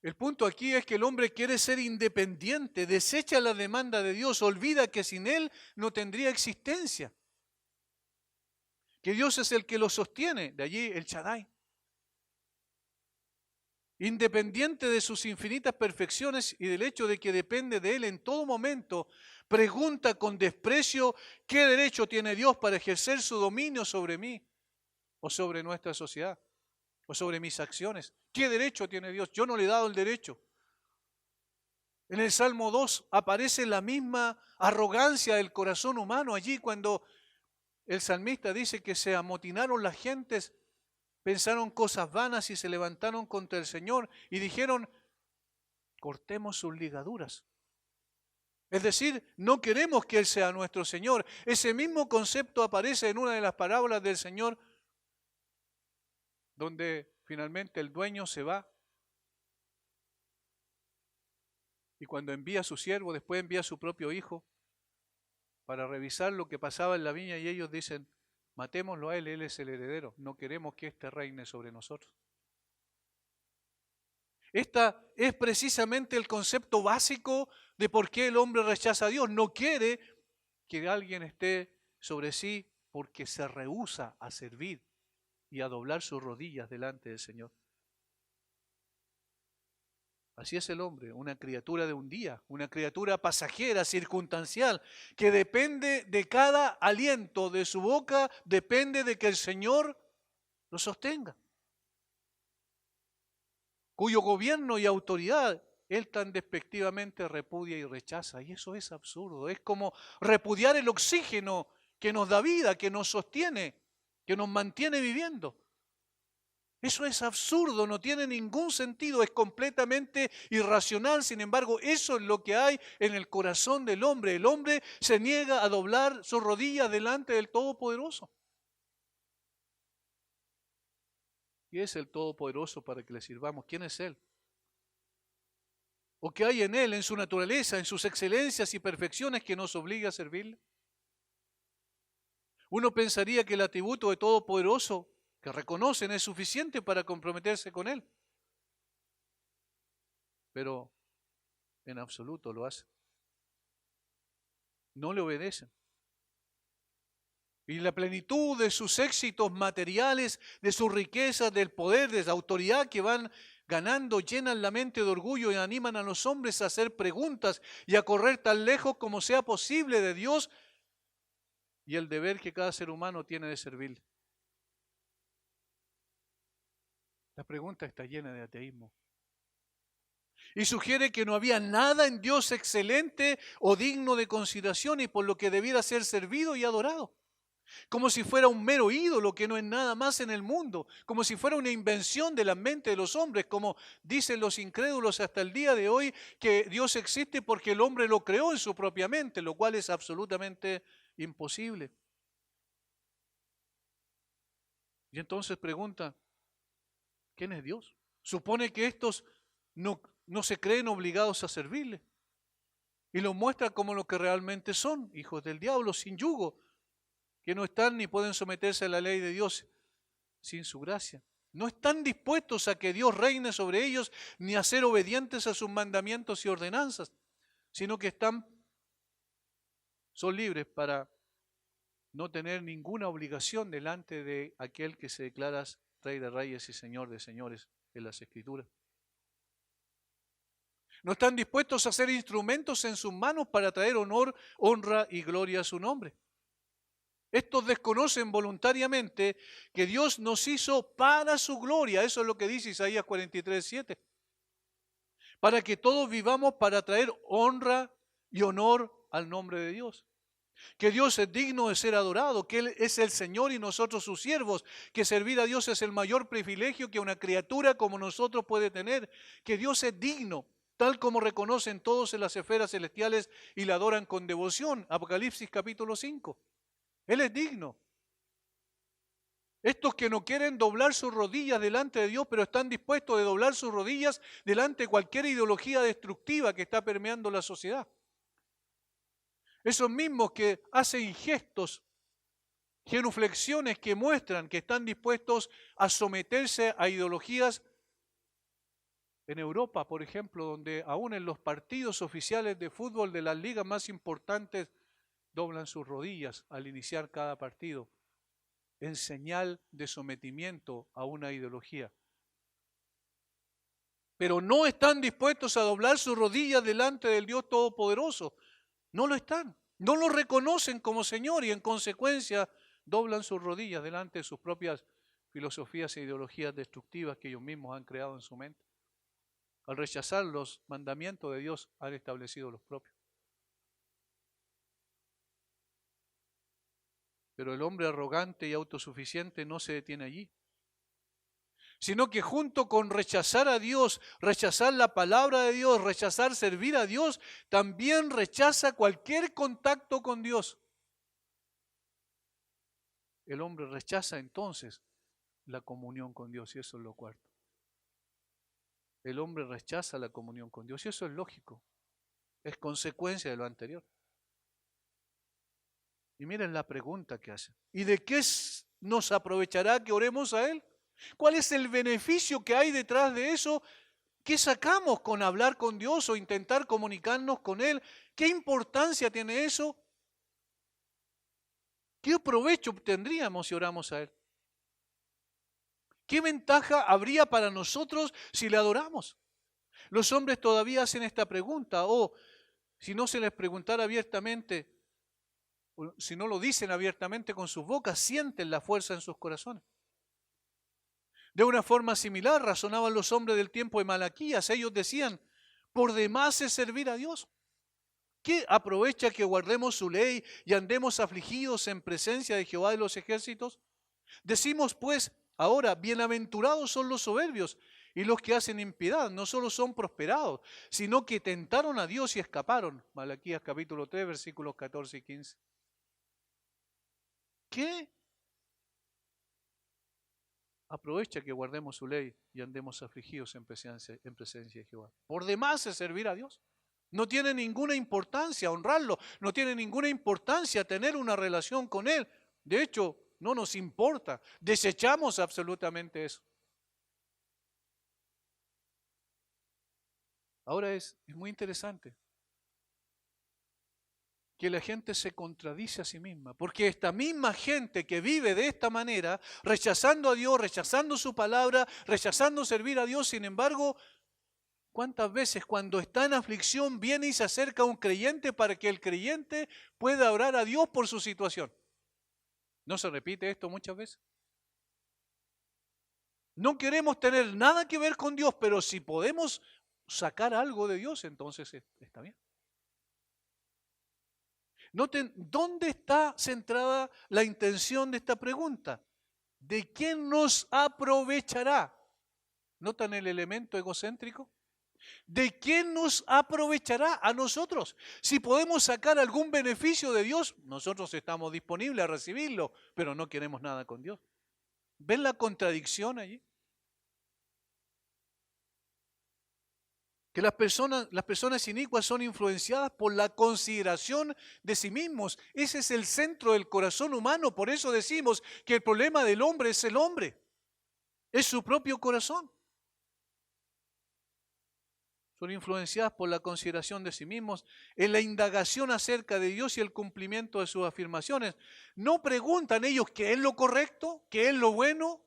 El punto aquí es que el hombre quiere ser independiente, desecha la demanda de Dios, olvida que sin Él no tendría existencia, que Dios es el que lo sostiene, de allí el Shaddai. Independiente de sus infinitas perfecciones y del hecho de que depende de Él en todo momento, pregunta con desprecio qué derecho tiene Dios para ejercer su dominio sobre mí o sobre nuestra sociedad o sobre mis acciones. ¿Qué derecho tiene Dios? Yo no le he dado el derecho. En el Salmo 2 aparece la misma arrogancia del corazón humano allí cuando el salmista dice que se amotinaron las gentes, pensaron cosas vanas y se levantaron contra el Señor y dijeron, cortemos sus ligaduras. Es decir, no queremos que Él sea nuestro Señor. Ese mismo concepto aparece en una de las parábolas del Señor, donde finalmente el dueño se va y cuando envía a su siervo, después envía a su propio hijo para revisar lo que pasaba en la viña y ellos dicen, matémoslo a él es el heredero, no queremos que éste reine sobre nosotros. Esta es precisamente el concepto básico de por qué el hombre rechaza a Dios. No quiere que alguien esté sobre sí porque se rehúsa a servir y a doblar sus rodillas delante del Señor. Así es el hombre, una criatura de un día, una criatura pasajera, circunstancial, que depende de cada aliento de su boca, depende de que el Señor lo sostenga, cuyo gobierno y autoridad Él tan despectivamente repudia y rechaza. Y eso es absurdo, es como repudiar el oxígeno que nos da vida, que nos sostiene, que nos mantiene viviendo. Eso es absurdo, no tiene ningún sentido, es completamente irracional. Sin embargo, eso es lo que hay en el corazón del hombre. El hombre se niega a doblar sus rodillas delante del Todopoderoso. ¿Quién es el Todopoderoso para que le sirvamos? ¿Quién es Él? ¿O qué hay en Él, en su naturaleza, en sus excelencias y perfecciones que nos obliga a servirle? Uno pensaría que el atributo de Todopoderoso que reconocen es suficiente para comprometerse con Él. Pero en absoluto lo hacen. No le obedecen. Y la plenitud de sus éxitos materiales, de sus riquezas, del poder, de la autoridad que van ganando, llenan la mente de orgullo y animan a los hombres a hacer preguntas y a correr tan lejos como sea posible de Dios y el deber que cada ser humano tiene de servirle. La pregunta está llena de ateísmo. Y sugiere que no había nada en Dios excelente o digno de consideración y por lo que debiera ser servido y adorado. Como si fuera un mero ídolo que no es nada más en el mundo, como si fuera una invención de la mente de los hombres, como dicen los incrédulos hasta el día de hoy, que Dios existe porque el hombre lo creó en su propia mente, lo cual es absolutamente imposible. Y entonces pregunta, ¿quién es Dios? Supone que estos no se creen obligados a servirle. Y los muestra como lo que realmente son, hijos del diablo, sin yugo, que no están ni pueden someterse a la ley de Dios sin su gracia. No están dispuestos a que Dios reine sobre ellos ni a ser obedientes a sus mandamientos y ordenanzas, sino que son libres para no tener ninguna obligación delante de aquel que se declara Rey de Reyes y Señor de Señores en las Escrituras. No están dispuestos a ser instrumentos en sus manos para traer honor, honra y gloria a su nombre. Estos desconocen voluntariamente que Dios nos hizo para su gloria. Eso es lo que dice Isaías 43:7. Para que todos vivamos para traer honra y honor al nombre de Dios. Que Dios es digno de ser adorado, que Él es el Señor y nosotros sus siervos, que servir a Dios es el mayor privilegio que una criatura como nosotros puede tener, que Dios es digno, tal como reconocen todos en las esferas celestiales y la adoran con devoción. Apocalipsis capítulo 5. Él es digno. Estos que no quieren doblar sus rodillas delante de Dios, pero están dispuestos a doblar sus rodillas delante de cualquier ideología destructiva que está permeando la sociedad. Esos mismos que hacen gestos, genuflexiones que muestran que están dispuestos a someterse a ideologías En Europa, por ejemplo, donde aún en los partidos oficiales de fútbol de las ligas más importantes doblan sus rodillas al iniciar cada partido, en señal de sometimiento a una ideología. Pero no están dispuestos a doblar sus rodillas delante del Dios Todopoderoso. No lo están. No lo reconocen como Señor y en consecuencia doblan sus rodillas delante de sus propias filosofías e ideologías destructivas que ellos mismos han creado en su mente. Al rechazar los mandamientos de Dios, han establecido los propios. Pero el hombre arrogante y autosuficiente no se detiene allí, sino que junto con rechazar a Dios, rechazar la palabra de Dios, rechazar servir a Dios, también rechaza cualquier contacto con Dios. El hombre rechaza entonces la comunión con Dios y eso es lo cuarto. El hombre rechaza la comunión con Dios y eso es lógico, es consecuencia de lo anterior. Y miren la pregunta que hace. ¿Y de qué nos aprovechará que oremos a Él? ¿Cuál es el beneficio que hay detrás de eso? ¿Qué sacamos con hablar con Dios o intentar comunicarnos con Él? ¿Qué importancia tiene eso? ¿Qué provecho obtendríamos si oramos a Él? ¿Qué ventaja habría para nosotros si le adoramos? Los hombres todavía hacen esta pregunta, o si no se les preguntara abiertamente, si no lo dicen abiertamente con sus bocas, sienten la fuerza en sus corazones. De una forma similar razonaban los hombres del tiempo de Malaquías. Ellos decían, por demás es servir a Dios. ¿Qué aprovecha que guardemos su ley y andemos afligidos en presencia de Jehová de los ejércitos? Decimos pues ahora, bienaventurados son los soberbios y los que hacen impiedad. No solo son prosperados, sino que tentaron a Dios y escaparon. Malaquías capítulo 3, versículos 14 y 15. ¿Qué aprovecha que guardemos su ley y andemos afligidos en presencia de Jehová? Por demás es servir a Dios. No tiene ninguna importancia honrarlo, no tiene ninguna importancia tener una relación con Él. De hecho, no nos importa, desechamos absolutamente eso. Ahora es muy interesante que la gente se contradice a sí misma, porque esta misma gente que vive de esta manera, rechazando a Dios, rechazando su palabra, rechazando servir a Dios, sin embargo, ¿cuántas veces cuando está en aflicción viene y se acerca a un creyente para que el creyente pueda orar a Dios por su situación? ¿No se repite esto muchas veces? No queremos tener nada que ver con Dios, pero si podemos sacar algo de Dios, entonces está bien. Noten, ¿dónde está centrada la intención de esta pregunta? ¿De quién nos aprovechará? ¿Notan el elemento egocéntrico? ¿De quién nos aprovechará a nosotros? Si podemos sacar algún beneficio de Dios, nosotros estamos disponibles a recibirlo, pero no queremos nada con Dios. ¿Ven la contradicción allí? Que las personas inicuas son influenciadas por la consideración de sí mismos. Ese es el centro del corazón humano. Por eso decimos que el problema del hombre es el hombre. Es su propio corazón. Son influenciadas por la consideración de sí mismos, en la indagación acerca de Dios y el cumplimiento de sus afirmaciones. No preguntan ellos qué es lo correcto, qué es lo bueno,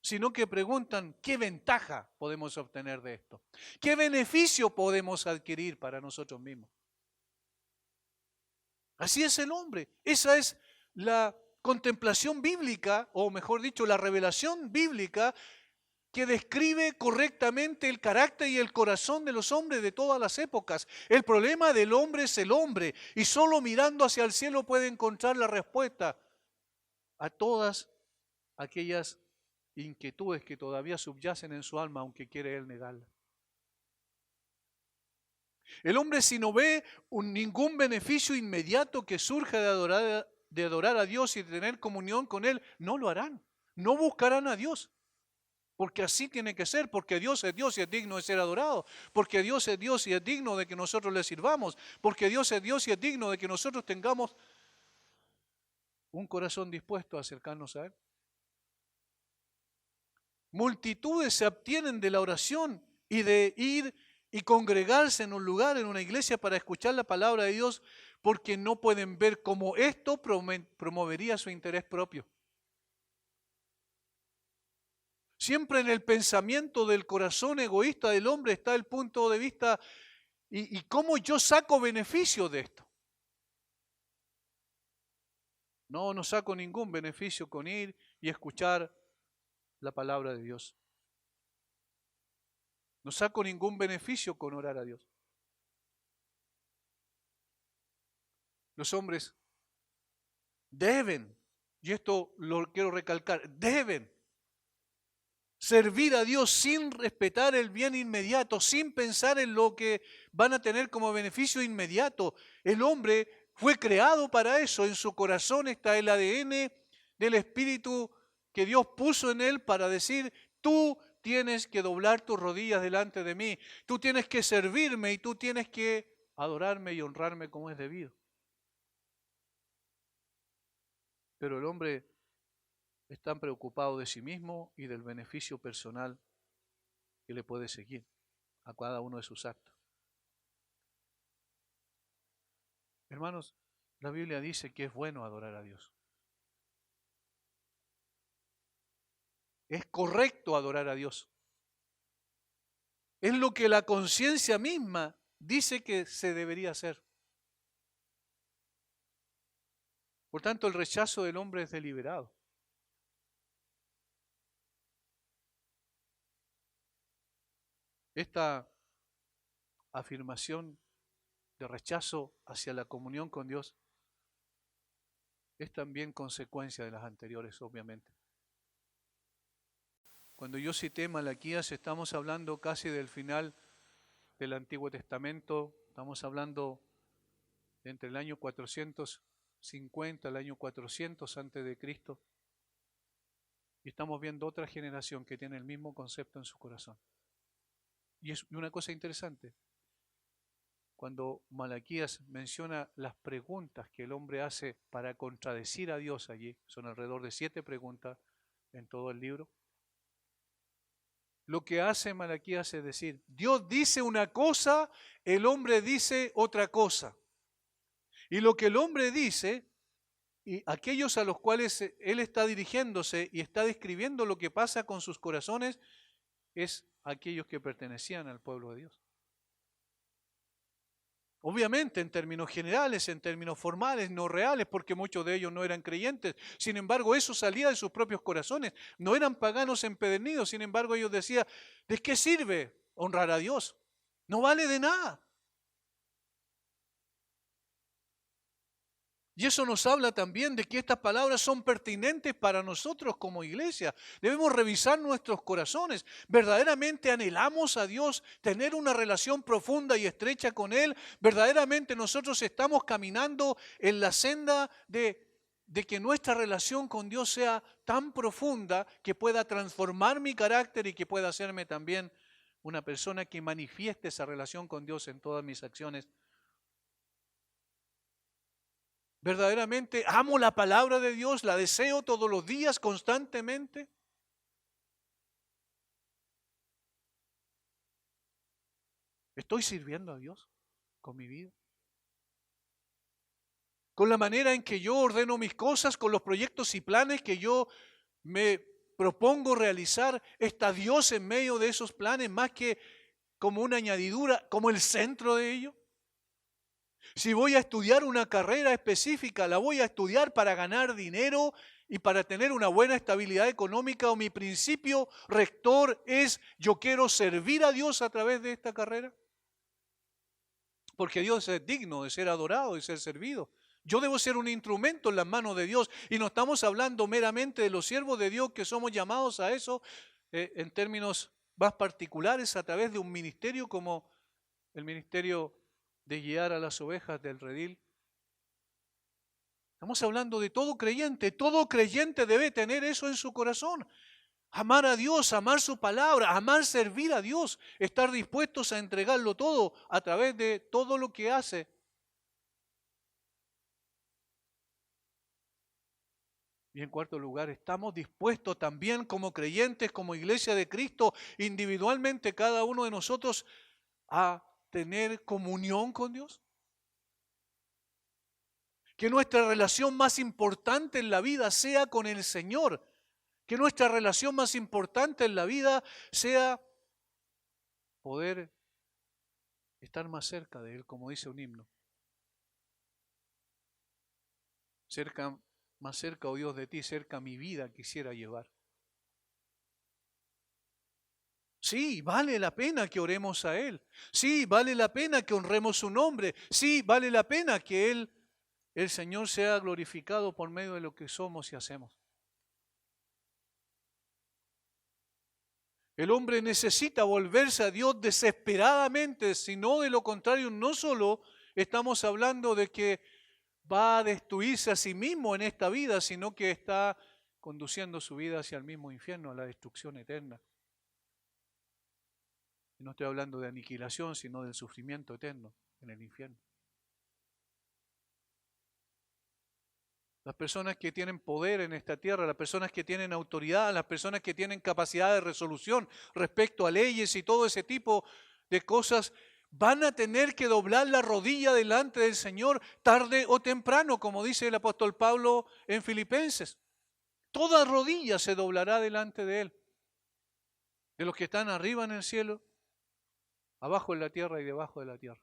sino que preguntan qué ventaja podemos obtener de esto, qué beneficio podemos adquirir para nosotros mismos. Así es el hombre. Esa es la contemplación bíblica, o mejor dicho, la revelación bíblica que describe correctamente el carácter y el corazón de los hombres de todas las épocas. El problema del hombre es el hombre, y solo mirando hacia el cielo puede encontrar la respuesta a todas aquellas inquietudes que todavía subyacen en su alma, aunque quiere él negarlas. El hombre, si no ve ningún beneficio inmediato que surja de adorar a Dios y de tener comunión con Él, no lo harán, no buscarán a Dios. Porque así tiene que ser, porque Dios es Dios y es digno de ser adorado, porque Dios es Dios y es digno de que nosotros le sirvamos, porque Dios es Dios y es digno de que nosotros tengamos un corazón dispuesto a acercarnos a Él. Multitudes se abstienen de la oración y de ir y congregarse en un lugar, en una iglesia para escuchar la palabra de Dios, porque no pueden ver cómo esto promovería su interés propio. Siempre en el pensamiento del corazón egoísta del hombre está el punto de vista y cómo yo saco beneficio de esto. No saco ningún beneficio con ir y escuchar la palabra de Dios. No saco ningún beneficio con orar a Dios. Los hombres deben, y esto lo quiero recalcar, deben servir a Dios sin respetar el bien inmediato, sin pensar en lo que van a tener como beneficio inmediato. El hombre fue creado para eso, en su corazón está el ADN del Espíritu que Dios puso en él para decir, tú tienes que doblar tus rodillas delante de mí, tú tienes que servirme y tú tienes que adorarme y honrarme como es debido. Pero el hombre está preocupado de sí mismo y del beneficio personal que le puede seguir a cada uno de sus actos. Hermanos, la Biblia dice que es bueno adorar a Dios. Es correcto adorar a Dios. Es lo que la conciencia misma dice que se debería hacer. Por tanto, el rechazo del hombre es deliberado. Esta afirmación de rechazo hacia la comunión con Dios es también consecuencia de las anteriores, obviamente. Cuando yo cité Malaquías, estamos hablando casi del final del Antiguo Testamento, estamos hablando entre el año 450 al año 400 antes de Cristo, y estamos viendo otra generación que tiene el mismo concepto en su corazón. Y es una cosa interesante, cuando Malaquías menciona las preguntas que el hombre hace para contradecir a Dios allí, son alrededor de 7 preguntas en todo el libro. Lo que hace Malaquías es decir, Dios dice una cosa, el hombre dice otra cosa. Y lo que el hombre dice, y aquellos a los cuales él está dirigiéndose y está describiendo lo que pasa con sus corazones, es aquellos que pertenecían al pueblo de Dios. Obviamente en términos generales, en términos formales, no reales, porque muchos de ellos no eran creyentes. Sin embargo, eso salía de sus propios corazones. No eran paganos empedernidos. Sin embargo, ellos decían, ¿de qué sirve honrar a Dios? No vale de nada. Y eso nos habla también de que estas palabras son pertinentes para nosotros como iglesia. Debemos revisar nuestros corazones. ¿Verdaderamente anhelamos a Dios, tener una relación profunda y estrecha con Él? ¿Verdaderamente nosotros estamos caminando en la senda de que nuestra relación con Dios sea tan profunda que pueda transformar mi carácter y que pueda hacerme también una persona que manifieste esa relación con Dios en todas mis acciones? ¿Verdaderamente amo la palabra de Dios? ¿La deseo todos los días, constantemente? ¿Estoy sirviendo a Dios con mi vida? ¿Con la manera en que yo ordeno mis cosas, con los proyectos y planes que yo me propongo realizar? ¿Está Dios en medio de esos planes más que como una añadidura, como el centro de ello? Si voy a estudiar una carrera específica, ¿la voy a estudiar para ganar dinero y para tener una buena estabilidad económica? ¿O mi principio rector es yo quiero servir a Dios a través de esta carrera? Porque Dios es digno de ser adorado y ser servido. Yo debo ser un instrumento en las manos de Dios. Y no estamos hablando meramente de los siervos de Dios que somos llamados a eso en términos más particulares a través de un ministerio como el ministerio de guiar a las ovejas del redil. Estamos hablando de todo creyente debe tener eso en su corazón. Amar a Dios, amar su palabra, amar servir a Dios, estar dispuestos a entregarlo todo a través de todo lo que hace. Y en cuarto lugar, ¿estamos dispuestos también como creyentes, como iglesia de Cristo, individualmente cada uno de nosotros, a tener comunión con Dios? Que nuestra relación más importante en la vida sea con el Señor. Que nuestra relación más importante en la vida sea poder estar más cerca de Él, como dice un himno. Cerca, más cerca, oh Dios, de ti, cerca mi vida quisiera llevar. Sí, vale la pena que oremos a Él. Sí, vale la pena que honremos su nombre. Sí, vale la pena que Él, el Señor, sea glorificado por medio de lo que somos y hacemos. El hombre necesita volverse a Dios desesperadamente, si no, de lo contrario, no solo estamos hablando de que va a destruirse a sí mismo en esta vida, sino que está conduciendo su vida hacia el mismo infierno, a la destrucción eterna. Y no estoy hablando de aniquilación, sino del sufrimiento eterno en el infierno. Las personas que tienen poder en esta tierra, las personas que tienen autoridad, las personas que tienen capacidad de resolución respecto a leyes y todo ese tipo de cosas, van a tener que doblar la rodilla delante del Señor tarde o temprano, como dice el apóstol Pablo en Filipenses. Toda rodilla se doblará delante de Él, de los que están arriba en el cielo, abajo en la tierra y debajo de la tierra.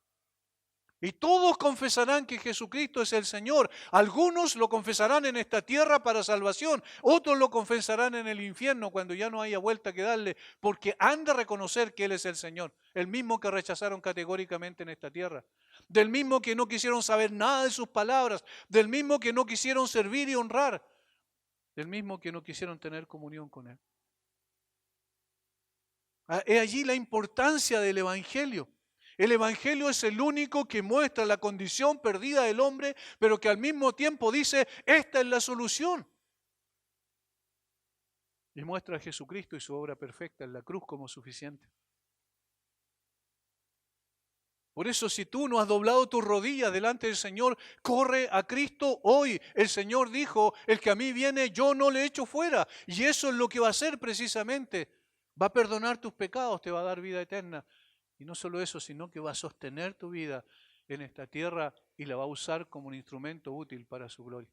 Y todos confesarán que Jesucristo es el Señor. Algunos lo confesarán en esta tierra para salvación. Otros lo confesarán en el infierno cuando ya no haya vuelta que darle. Porque han de reconocer que Él es el Señor. El mismo que rechazaron categóricamente en esta tierra. Del mismo que no quisieron saber nada de sus palabras. Del mismo que no quisieron servir y honrar. Del mismo que no quisieron tener comunión con Él. Es allí la importancia del Evangelio. El Evangelio es el único que muestra la condición perdida del hombre, pero que al mismo tiempo dice, esta es la solución. Y muestra a Jesucristo y su obra perfecta en la cruz como suficiente. Por eso, si tú no has doblado tus rodillas delante del Señor, corre a Cristo hoy. El Señor dijo, el que a mí viene, yo no le echo fuera. Y eso es lo que va a hacer precisamente. Va a perdonar tus pecados, te va a dar vida eterna. Y no solo eso, sino que va a sostener tu vida en esta tierra y la va a usar como un instrumento útil para su gloria.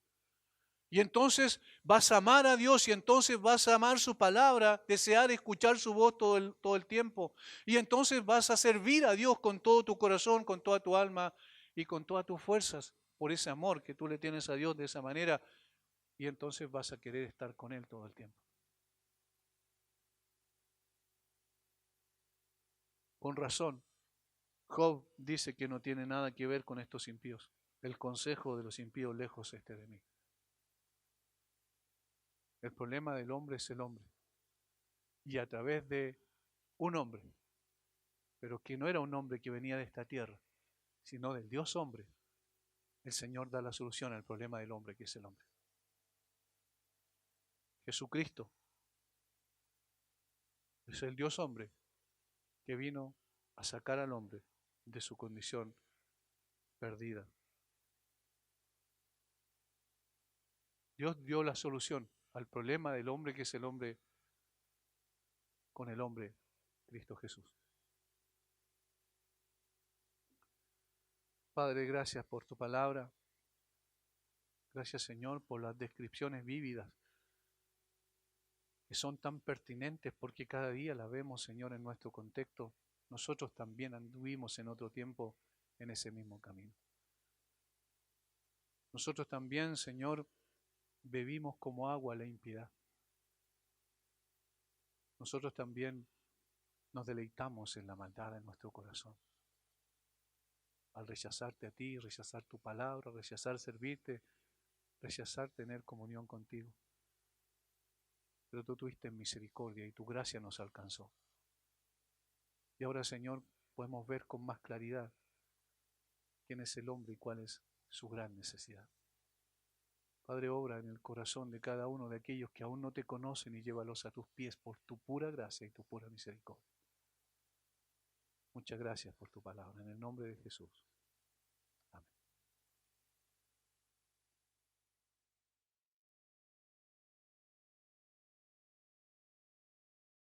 Y entonces vas a amar a Dios y entonces vas a amar su palabra, desear escuchar su voz todo el tiempo. Y entonces vas a servir a Dios con todo tu corazón, con toda tu alma y con todas tus fuerzas por ese amor que tú le tienes a Dios de esa manera. Y entonces vas a querer estar con Él todo el tiempo. Con razón, Job dice que no tiene nada que ver con estos impíos. El consejo de los impíos lejos esté de mí. El problema del hombre es el hombre. Y a través de un hombre, pero que no era un hombre que venía de esta tierra, sino del Dios hombre, el Señor da la solución al problema del hombre, que es el hombre. Jesucristo es el Dios hombre que vino a sacar al hombre de su condición perdida. Dios dio la solución al problema del hombre, que es el hombre, con el hombre, Cristo Jesús. Padre, gracias por tu palabra. Gracias, Señor, por las descripciones vívidas que son tan pertinentes porque cada día las vemos, Señor, en nuestro contexto. Nosotros también anduvimos en otro tiempo en ese mismo camino. Nosotros también, Señor, bebimos como agua la impiedad. Nosotros también nos deleitamos en la maldad de nuestro corazón. Al rechazarte a ti, rechazar tu palabra, rechazar servirte, rechazar tener comunión contigo. Pero tú tuviste misericordia y tu gracia nos alcanzó. Y ahora, Señor, podemos ver con más claridad quién es el hombre y cuál es su gran necesidad. Padre, obra en el corazón de cada uno de aquellos que aún no te conocen y llévalos a tus pies por tu pura gracia y tu pura misericordia. Muchas gracias por tu palabra. En el nombre de Jesús.